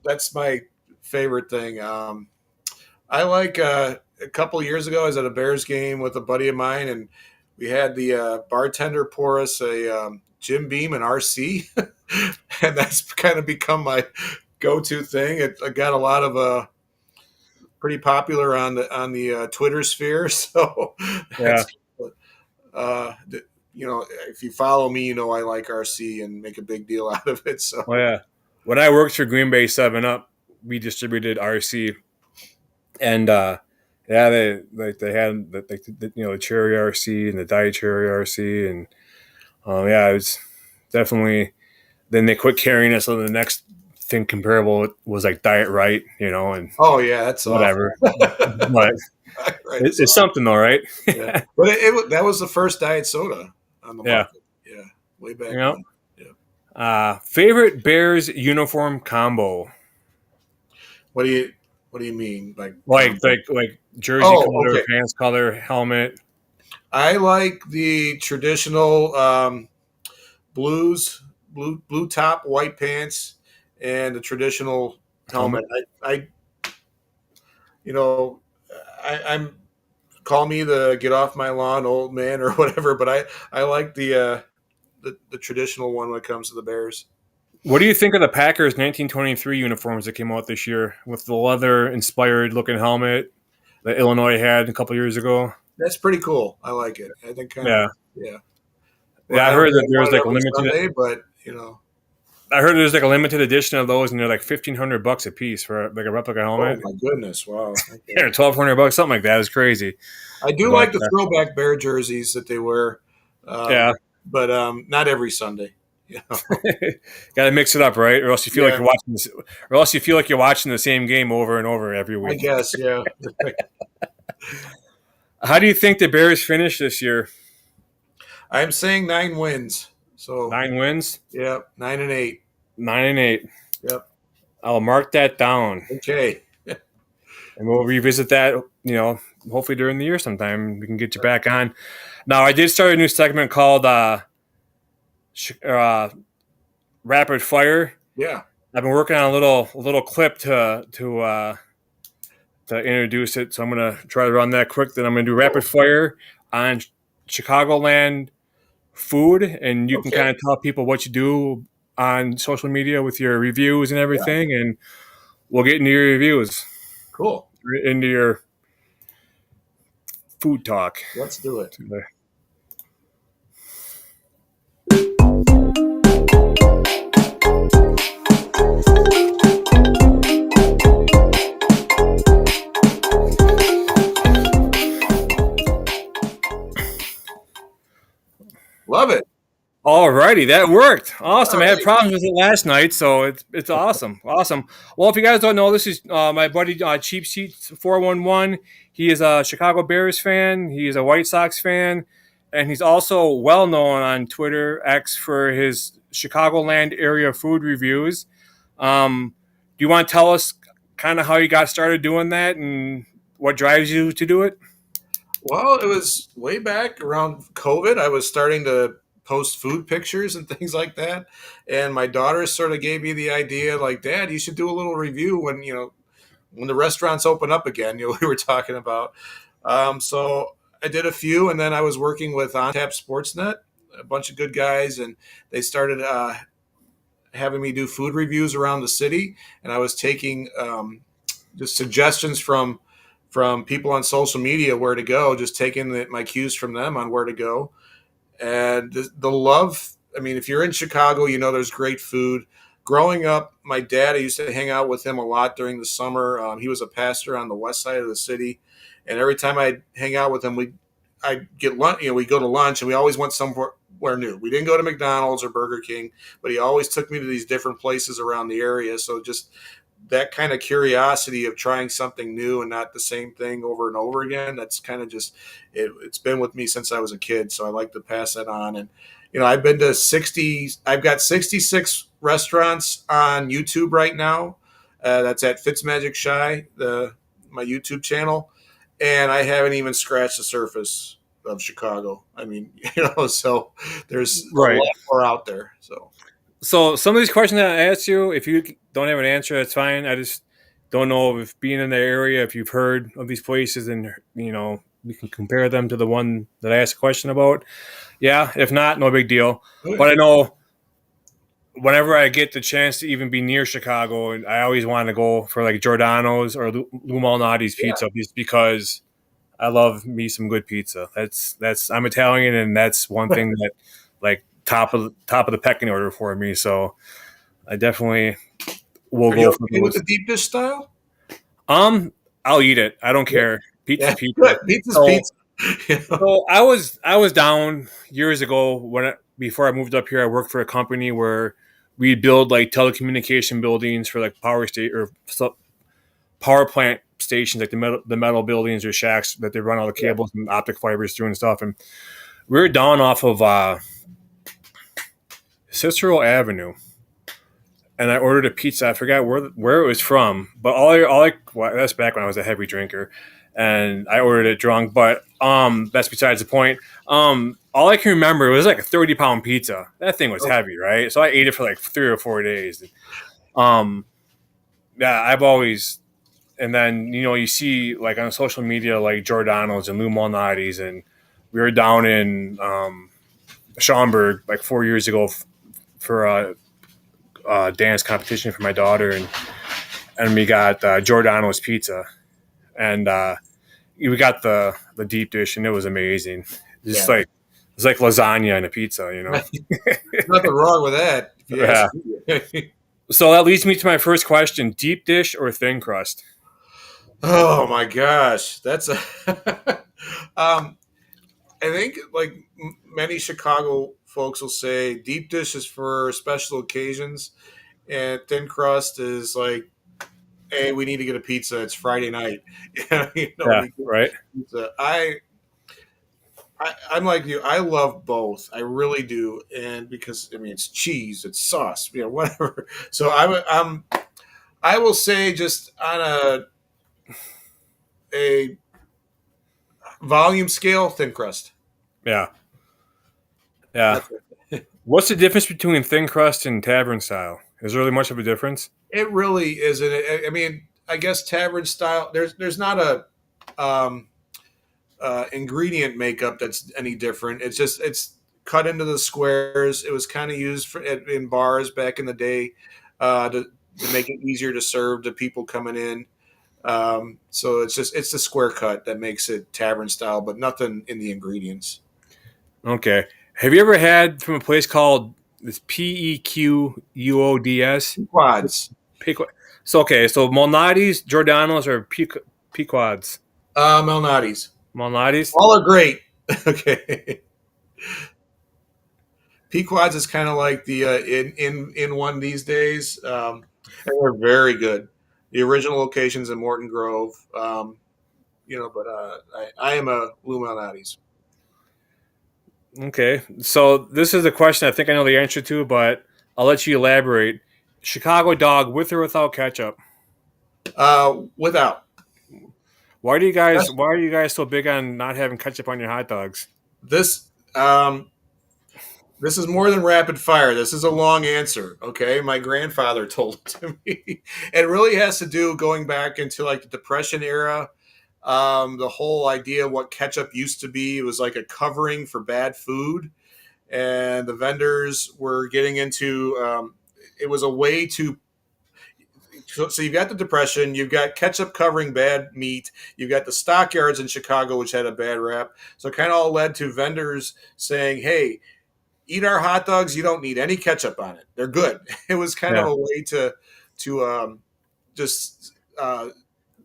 that's my favorite thing. I like a couple of years ago, I was at a Bears game with a buddy of mine, and we had the bartender pour us a Jim Beam and RC, and that's kind of become my go-to thing. I got a lot of pretty popular on the Twitter sphere, so Yeah. that's uh, if you follow me, I like RC and make a big deal out of it. So Oh yeah. When I worked for Green Bay 7 Up, we distributed RC, and yeah, they had the cherry RC and the diet cherry RC, and yeah, it was definitely. Then they quit carrying it, so the next thing comparable was like Diet Right, and oh yeah, that's whatever. awful. But Right, it's something though, right? yeah, but that was the first diet soda on the Yeah. market. Yeah, way back You know. when. Yeah. Favorite Bears uniform combo, What do you mean? like jersey Oh, color, okay. pants color, helmet, I like the traditional blue top, white pants, and the traditional helmet. helmet. I you know, I'm call me the get off my lawn old man or whatever, but I like the traditional one when it comes to the Bears. What do you think of the Packers 1923 uniforms that came out this year with the leather inspired looking helmet that Illinois had a couple years ago? That's pretty cool. I like it. I think kind of Yeah, yeah. Well, yeah. I I don't heard that wear there was one like a every limited. Sunday, but. I heard there's like a limited edition of those, and they're like $1,500 a piece for like a replica Oh helmet. my goodness! Wow. Yeah, Okay. $1,200, something like that. It's crazy. I do But like the throwback Bear jerseys that they wear, yeah, but not every Sunday. Yeah. got to mix it up, right? Or else you feel like Yeah. you're watching this, or else you feel like you're watching the same game over and over every I week. guess. Yeah. How do you think the Bears finish this year? I'm saying 9 wins. So 9 wins, yeah, 9-8. 9-8. Yep. I'll mark that down, Okay. and we'll revisit that. Hopefully during the year sometime we can get you back on. Now, I did start a new segment called Rapid Fire. Yeah. I've been working on a little clip to introduce it, so I'm gonna try to run that quick. Then I'm gonna do rapid fire on Chicagoland food, and you can Okay. kind of tell people what you do on social media with your reviews and Yeah. everything, and we'll get into your reviews, Cool. into your food talk. Let's do it. Love it. Alrighty, that worked. Awesome. All I had right. problems with it last night, so it's awesome. Awesome. Well, if you guys don't know, this is my buddy Cheap Seats 411. He is a Chicago Bears fan. He is a White Sox fan, and he's also well known on Twitter X for his Chicagoland area food reviews. Do you want to tell us kind of how you got started doing that and what drives you to do it? Well, it was way back around COVID. I was starting to post food pictures and things like that. And my daughter sort of gave me the idea, like, Dad, you should do a little review when the restaurants open up again, we were talking about. So I did a few, and then I was working with OnTap Sportsnet, a bunch of good guys, and they started having me do food reviews around the city. And I was taking just suggestions from people on social media where to go, just taking my cues from them on where to go. And the love I mean, if you're in Chicago, you know there's great food. Growing up, my dad, I used to hang out with him a lot during the summer. He was a pastor on the west side of the city, and every time I'd hang out with him, I'd get lunch. We go to lunch, and we always went somewhere new. We didn't go to McDonald's or Burger King, but he always took me to these different places around the area. So just that kind of curiosity of trying something new and not the same thing over and over again. That's kind of just it's been with me since I was a kid. So I like to pass that on. And I've been to 60. I've got 66 restaurants on YouTube right now. That's at Fitzmagic Shy, my YouTube channel, and I haven't even scratched the surface of Chicago. I mean, so there's a Right. lot more out there. So some of these questions that I asked you, if you don't have an answer, that's fine. I just don't know if being in the area, if you've heard of these places, and we can compare them to the one that I asked a question about. Yeah, if not, no big deal. Okay. But I know whenever I get the chance to even be near Chicago, and I always want to go for like Giordano's or Lou Malnati's pizza, just because I love me some good pizza. That's I'm Italian, and that's one thing that like top of the pecking order for me. So I definitely will Are go you for okay with those. the deep dish style? I'll eat it. I don't Yeah. care. Pizza's Yeah, pizza. pizza's So, pizza. so I was down years ago before I moved up here. I worked for a company where we build like telecommunication buildings for like power plant stations, like the metal buildings or shacks that they run all the cables and optic fibers through and stuff. And we were down off of Cicero Avenue, and I ordered a pizza. I forgot where it was from, but well, that's back when I was a heavy drinker, and I ordered it drunk. But that's besides the point. All I can remember, it was like a 30-pound pizza. That thing was heavy, right? So I ate it for like 3 or 4 days. Um, yeah, I've always, and then you see like on social media like Giordano's and Lou Malnati's, and we were down in Schaumburg like 4 years ago for a dance competition for my daughter, and we got Giordano's pizza, and we got the deep dish, and it was amazing. Just like it's like lasagna and a pizza, Nothing wrong with that. If you ask me. So that leads me to my first question: deep dish or thin crust? Oh my gosh, that's a. I think like many Chicago folks will say, deep dish is for special occasions, and thin crust is like, hey, we need to get a pizza. It's Friday night. Yeah, right. Pizza. I'm like you. I love both. I really do, and because I mean it's cheese, it's sauce, whatever. So I will say just on a volume scale, thin crust. Yeah, yeah. That's What's the difference between thin crust and tavern style? Is there really much of a difference? It really isn't. I mean, I guess tavern style. There's not a ingredient makeup that's any different. It's cut into the squares. It was kind of used in bars back in the day to make it easier to serve to people coming in. So it's the square cut that makes it tavern style, but nothing in the ingredients. Okay. Have you ever had from a place called this Pequuods? Quads. So okay, so Malnati's, Giordano's, or Pequods? Malnati's. Malnati's. All are great. Okay. Pequods is kind of like the in one these days, and they're very good. The original locations in Morton Grove, but I am a Lou Malnati's. Okay, so this is a question I think I know the answer to, but I'll let you elaborate. Chicago dog with or without ketchup? Without Why are you guys so big on not having ketchup on your hot dogs? this, this is more than rapid fire. This is a long answer. Okay, my grandfather told it to me. It really has to do going back into like the Depression era. The whole idea of what ketchup used to be, it was like a covering for bad food, and the vendors were getting into. It was a way to. So you've got the Depression, you've got ketchup covering bad meat, you've got the stockyards in Chicago, which had a bad rap. So it kind of all led to vendors saying, "Hey, eat our hot dogs. You don't need any ketchup on it. They're good. It was kind of Yeah. a way to just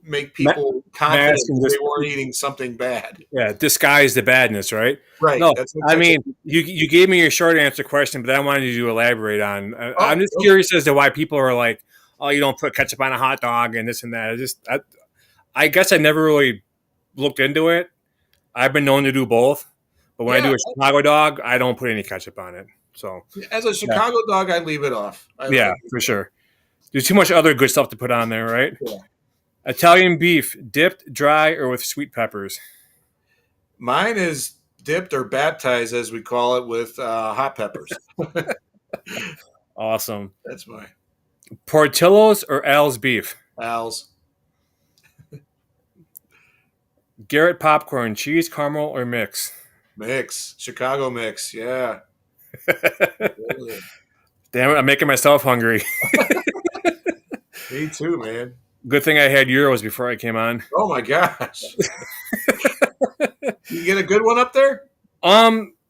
make Ma- people confident Mask that and they just weren't eating something bad. yeah, disguise the badness, right? Right. No, That's what I ketchup. mean you gave me your short answer question, but I wanted you to elaborate on. I'm Oh, just curious as to why people are like, oh, you don't put ketchup on a hot dog and this and that. I guess I never really looked into it. I've been known to do both, but when I yeah. do a Chicago dog, I don't put any ketchup on it. So As a yeah, Chicago dog, I leave it off. yeah, for sure. There's too much other good stuff to put on there, right? Yeah. Italian beef, dipped, dry, or with sweet peppers. Mine is dipped or baptized, as we call it, with hot peppers. Awesome. That's my Portillo's or Al's beef. Al's Garrett popcorn, cheese, caramel, or mix. mix. Chicago mix. Yeah. Damn it, I'm making myself hungry. Me too, man. Good thing I had Euros before I came on. Oh my gosh. You get a good one up there?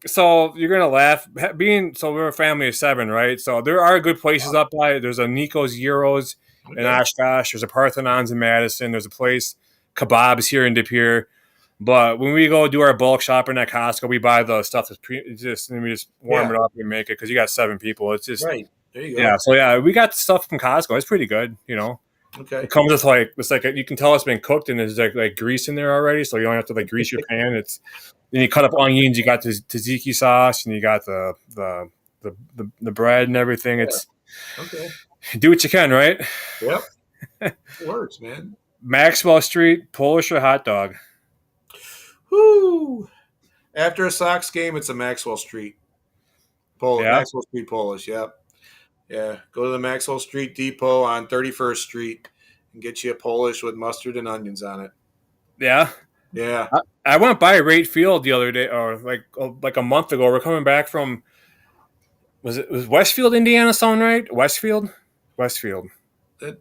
So you're gonna laugh. We're a family of 7, right? So there are good places up by. There's a Nico's Euros in Okay. Oshkosh. There's a Parthenon's in Madison. There's a place Kebabs here in De Pere. But when we go do our bulk shopping at Costco, we buy the stuff and we just warm it up and make it because you got 7 people. It's just Right. There you go. yeah. So yeah, we got stuff from Costco. It's pretty good, you know. Okay. It comes with you can tell it's been cooked and there's like grease in there already, so you don't have to like grease your pan. Then you cut up onions, you got the tzatziki sauce, and you got the bread and everything. Yeah. It's Okay. do what you can, right? Yep. It works, man. Maxwell Street, Polish or hot dog? Whoo. After a Sox game, it's a Maxwell Street. Yeah, Maxwell Street Polish. Yep. Yeah. Go to the Maxwell Street Depot on 31st Street and get you a Polish with mustard and onions on it. yeah. Yeah. I went by Rate Field the other day, or like a month ago. We're coming back from was Westfield, Indiana? Sound right? Westfield. That-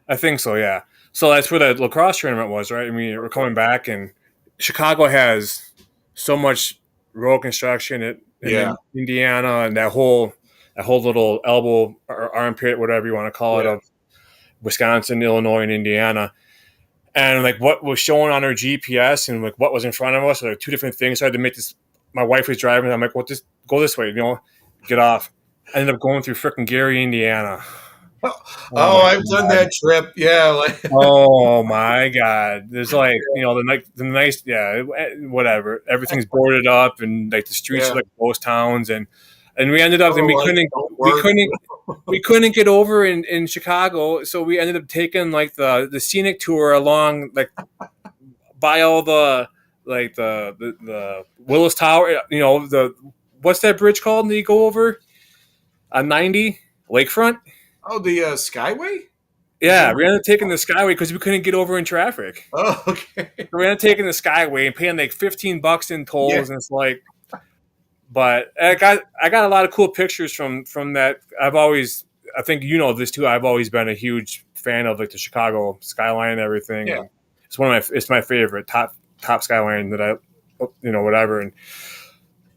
I think so. Yeah. So that's where the lacrosse tournament was, right? I mean, we're coming back, and Chicago has so much road construction Yeah. in Indiana, and that whole little elbow or armpit, whatever you want to call it, Yeah. of Wisconsin, Illinois, and Indiana. And like what was showing on our GPS and like what was in front of us, are like 2 different things. So I had to make this. My wife was driving. I'm like, well, just go this way, get off. I ended up going through frickin' Gary, Indiana. Oh, I've done that trip. Yeah. Like, Oh my God! There's like the nice whatever. Everything's boarded up and like the streets Yeah. are like ghost towns and we ended up and don't work. we couldn't get over in Chicago, so we ended up taking like the scenic tour along like by all the like the Willis Tower. What's that bridge called that you go over on 90 Lakefront? Oh, the Skyway? Yeah, we ended up taking the Skyway because we couldn't get over in traffic. Oh, okay. So we ended up taking the Skyway and paying like $15 in tolls, Yeah. and it's like. But I got a lot of cool pictures from that. I think you know this too. I've always been a huge fan of like the Chicago skyline and everything. Yeah. And it's my favorite top skyline that whatever. And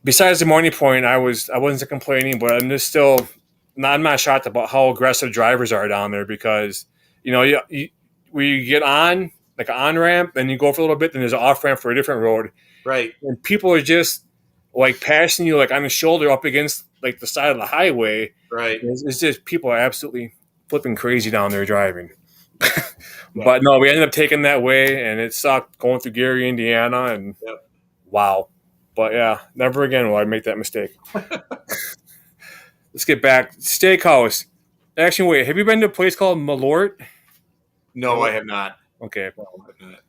besides the morning point, I wasn't complaining, but I'm just still. I'm not shocked about how aggressive drivers are down there because we get on like an on ramp, then you go for a little bit, then there's an off ramp for a different road, Right. and people are just like passing you like on the shoulder up against like the side of the highway. Right. It's just people are absolutely flipping crazy down there driving. But no, we ended up taking that way, and it sucked going through Gary, Indiana, and wow. But yeah, never again will I make that mistake. Let's get back. Steakhouse. Actually, wait. Have you been to a place called Malort? No, I have not. Okay. No, I have not.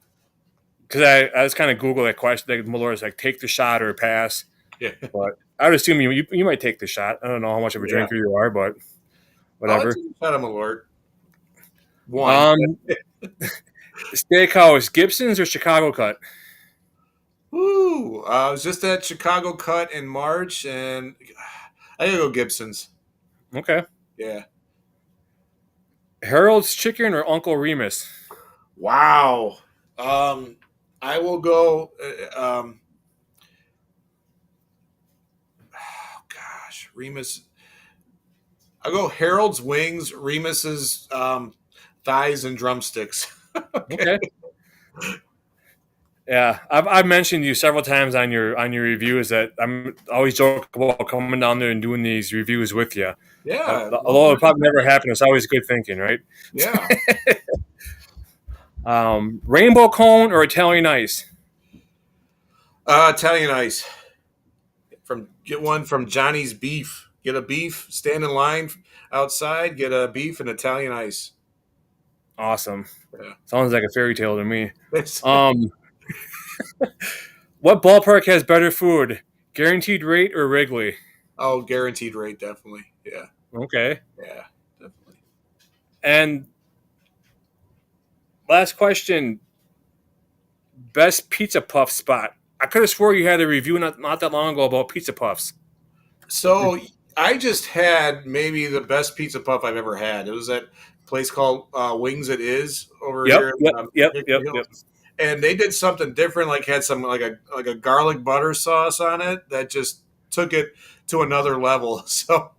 Because I was kind of Google that question. Like Malort is like take the shot or pass. Yeah. But I would assume you might take the shot. I don't know how much of a drinker you are, but whatever. Shut him, Lord. One. Steakhouse. Gibson's or Chicago Cut? Ooh, I was just at Chicago Cut in March, and I gotta go Gibson's. Okay. Yeah. Harold's Chicken or Uncle Remus? Wow. I will go. Oh Remus. I'll go Harold's wings, Remus's thighs and drumsticks. Okay. Okay. Yeah, I've mentioned you several times on your reviews that I'm always joking about coming down there and doing these reviews with you. Yeah. Although it probably never happened, it's always good thinking, right? Yeah. Rainbow cone or Italian ice? Italian ice. Get one from Johnny's Beef. Get a beef, stand in line outside, get a beef and Italian ice. Awesome. Yeah. Sounds like a fairy tale to me. It's, What ballpark has better food? Guaranteed Rate or Wrigley? oh, guaranteed rate, definitely. Yeah. Okay. Yeah, definitely. And last question: best pizza puff spot? I could have swore you had a review not that long ago about pizza puffs. So I just had maybe the best pizza puff I've ever had. It was at a place called Wings It Is over Yep. here Yep. in Yep. Hickory Yep. Yep. Hills. And they did something different, like had some like a garlic butter sauce on it that just took it to another level. So,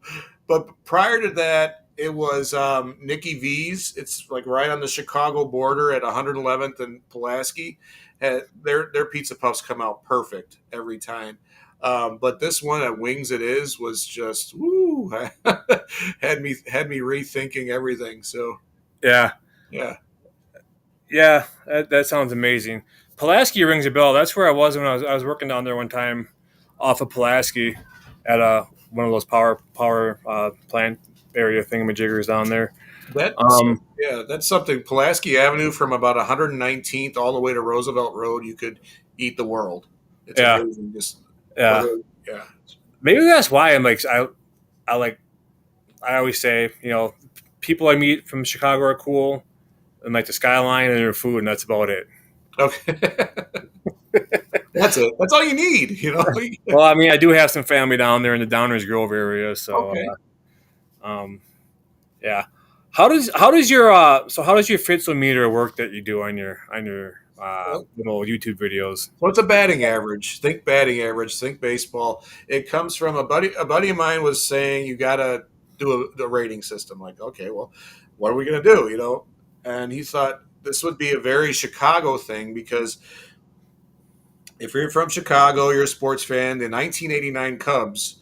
but prior to that, it was Nicky V's. It's like right on the Chicago border at 111th and Pulaski. Their pizza puffs come out perfect every time. But this one at Wings It Is was just woo had me rethinking everything. So Yeah. yeah. Yeah. That sounds amazing. Pulaski rings a bell. That's where I was when I was working down there one time, off of Pulaski, at one of those power plant area thingamajiggers down there. That's something. Pulaski Avenue from about 119th all the way to Roosevelt Road, you could eat the world. It's Yeah. amazing. Just Yeah. yeah. Maybe that's why I'm like I always say, people I meet from Chicago are cool, and like the skyline and their food, and that's about it. Okay. That's it. That's all you need, Well, I mean, I do have some family down there in the Downers Grove area, so Okay. Yeah. How does your Fitzometer work that you do on your little YouTube videos? Well, it's a batting average. Think batting average. Think baseball. It comes from a buddy. A buddy of mine was saying you got to do a rating system. Like, okay, well, what are we going to do? And he thought this would be a very Chicago thing because if you're from Chicago, you're a sports fan. The 1989 Cubs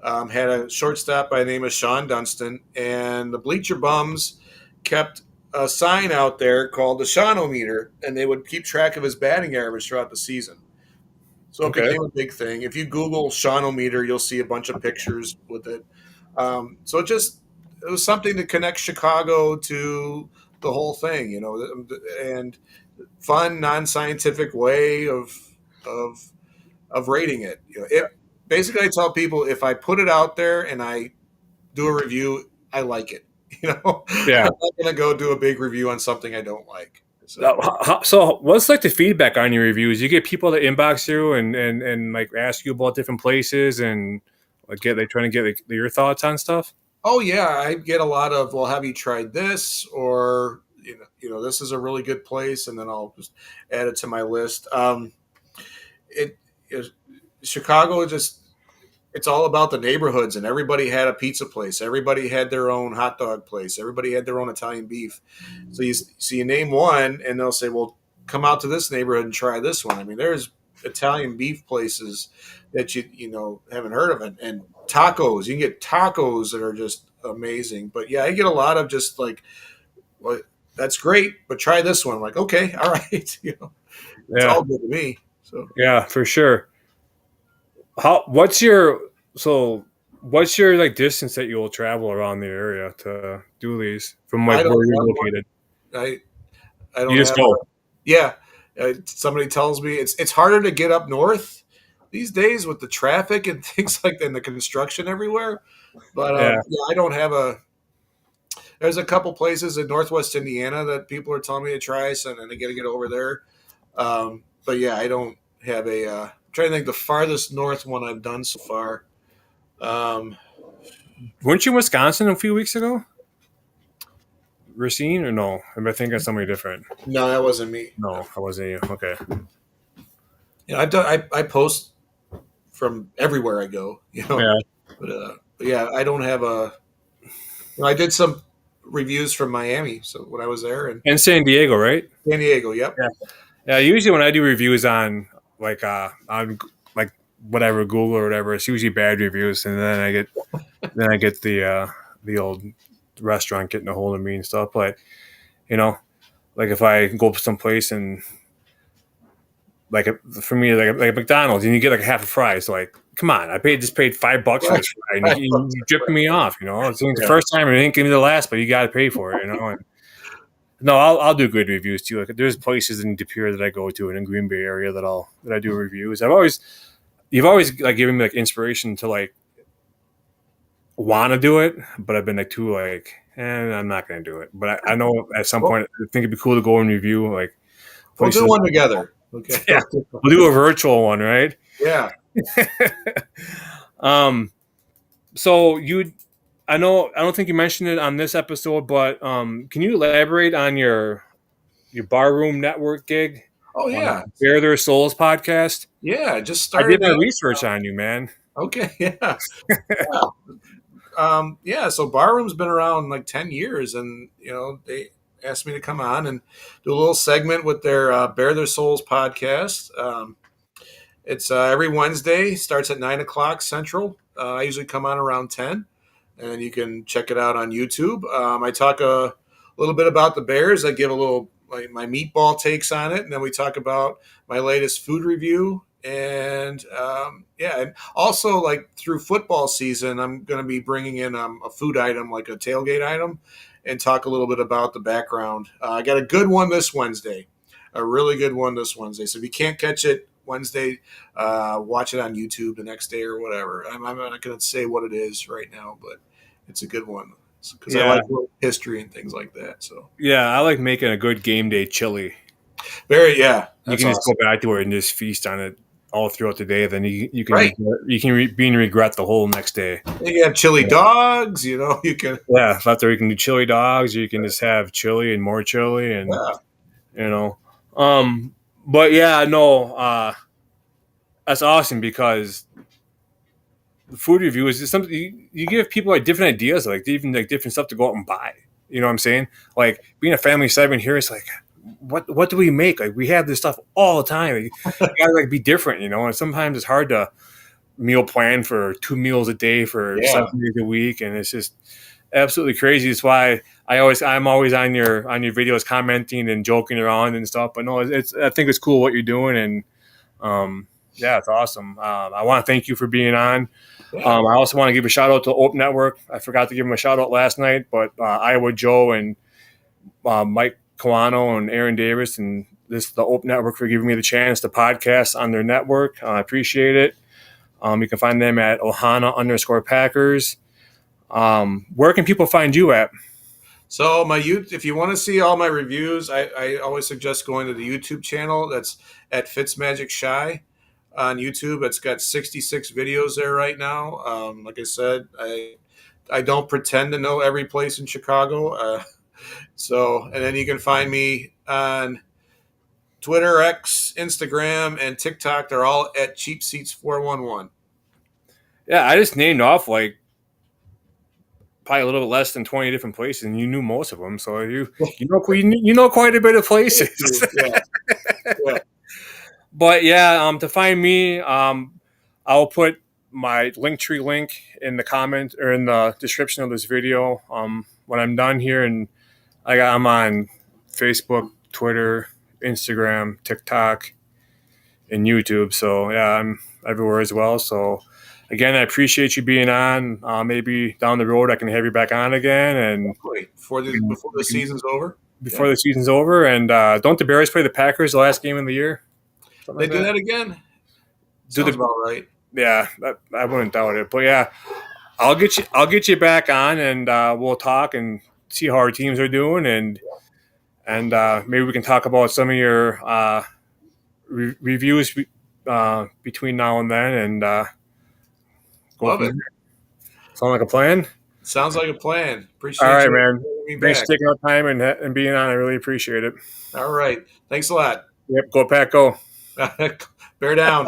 had a shortstop by the name of Sean Dunston, and the Bleacher Bums kept a sign out there called the Shawnometer, and they would keep track of his batting average throughout the season. So it Okay. became a big thing. If you Google Shawnometer, you'll see a bunch of pictures with it. So it was something to connect Chicago to the whole thing, and fun, non-scientific way of rating it. Basically, I tell people if I put it out there and I do a review, I like it. Yeah. I'm not going to go do a big review on something I don't like. So what's like the feedback on your reviews? You get people that inbox you and like ask you about different places and like they trying to get like, your thoughts on stuff. Oh yeah, I get a lot of, well, have you tried this? Or this is a really good place, and then I'll just add it to my list. It is Chicago. It's all about the neighborhoods, and everybody had a pizza place. Everybody had their own hot dog place. Everybody had their own Italian beef. So you name one, and they'll say, "Well, come out to this neighborhood and try this one." I mean, there's Italian beef places that you haven't heard of, and tacos. You can get tacos that are just amazing. But yeah, I get a lot of just like, well, that's great, but try this one. I'm like, okay, all right, it's all good to me. So Yeah, for sure. What's your like distance that you'll travel around the area to do these from like where you're located? I don't You just have go. Yeah, somebody tells me it's harder to get up north these days with the traffic and things like that and the construction everywhere. But Yeah. I don't have there's a couple places in Northwest Indiana that people are telling me to try, and I got to get over there. But yeah, I don't have I'm trying to think the farthest north one I've done so far. Weren't you in Wisconsin a few weeks ago? Racine or no? Am I thinking of somebody different? No, that wasn't me. No, I wasn't you. Okay. I've done. I post from everywhere I go. Yeah. But yeah, I don't have a. I did some reviews from Miami, so when I was there, and And San Diego, right? San Diego. Yep. Yeah. Yeah. Usually when I do reviews on like whatever Google or whatever, it's usually bad reviews, and then I get the old restaurant getting a hold of me and stuff. But you know, like if I go someplace and for me like McDonald's and you get like half a fry, it's like come on, I just paid $5 for Right. this fry and Right. you dripping me off. It's the Yeah. first time, it ain't gonna be the last, but you got to pay for it. And no, I'll do good reviews too. Like there's places in De Pere that I go to and in Green Bay area that I do reviews. You've always like given me like inspiration to like want to do it, but I've been like too like, I'm not gonna do it. But I know at some Well, point I think it'd be cool to go and review like we'll do places. one together. Okay. Yeah, we'll do a virtual one, right? Yeah. um. So I don't think you mentioned it on this episode, but can you elaborate on your barroom network gig? Oh yeah. Bare Their Souls podcast. Yeah. I just I did started my that. research on you, man. Okay. Yeah. Yeah. Yeah, so Barroom's been around like 10 years, and they asked me to come on and do a little segment with their Bare Their Souls podcast. It's every Wednesday, starts at 9 o'clock Central. I usually come on around 10, and you can check it out on YouTube. I talk a little bit about the Bears. I give a little like my meatball takes on it, and then we talk about my latest food review. And yeah, and also like through football season, I'm going to be bringing in a food item, like a tailgate item, and talk a little bit about the background. I got a good one this Wednesday, a really good one this Wednesday. So if you can't catch it Wednesday, watch it on YouTube the next day or whatever. I'm not going to say what it is right now, but it's a good one because I Yeah, like history and things like that. So yeah, I like making a good game day chili. yeah, You that's can just go awesome. back to it and just feast on it all throughout the day. Then you can Right. be in regret the whole next day. You have chili Yeah, dogs, you can, yeah. After you can do chili dogs, or you can just have chili and more chili, and yeah. you know. Um, but yeah, no, that's awesome because the food review is just something you give people like different ideas, like even like different stuff to go out and buy. You know what I'm saying? Like being a family segment here, it's like, what do we make? Like we have this stuff all the time. Like, you gotta like be different, and sometimes it's hard to meal plan for 2 meals a day for Yeah. 7 days a week, and it's just absolutely crazy. It's why I'm always on your videos commenting and joking around and stuff. But no, I think it's cool what you're doing, and yeah, it's awesome. I want to thank you for being on. Yeah. I also want to give a shout out to Open Network. I forgot to give him a shout out last night, but Iowa Joe and Mike Kawano and Aaron Davis and the Open Network for giving me the chance to podcast on their network. I appreciate it. You can find them at Ohana_Packers. Where can people find you at? So if you want to see all my reviews, I always suggest going to the YouTube channel. That's at Fitzmagic Shy on YouTube. It's got 66 videos there right now. Like I said, I don't pretend to know every place in Chicago. And then you can find me on Twitter, X, Instagram, and TikTok. They're all at Cheap Seats 411. Yeah, I just named off like probably a little bit less than 20 different places, and you knew most of them. So you know quite a bit of places. Yeah, yeah. But yeah, to find me, I'll put my Linktree link in the comment or in the description of this video. When I'm done here, and I'm on Facebook, Twitter, Instagram, TikTok, and YouTube. So yeah, I'm everywhere as well. So again, I appreciate you being on. Maybe down the road I can have you back on again, and Wait, before the season's over. before Yeah, the season's over. And don't the Bears play the Packers the last game of the year? Something they like do that. that again. Do Sounds the about right. Yeah, I wouldn't doubt it. But yeah, I'll get you back on, and we'll talk and see how our teams are doing, and maybe we can talk about some of your reviews between now and then, and go Love from it. there. Sound like a plan? Sounds like a plan. All Appreciate right, you man. having me Thanks back. for taking the time and being on. I really appreciate it. All right. Thanks a lot. Yep. Go Pack, go. Bear down.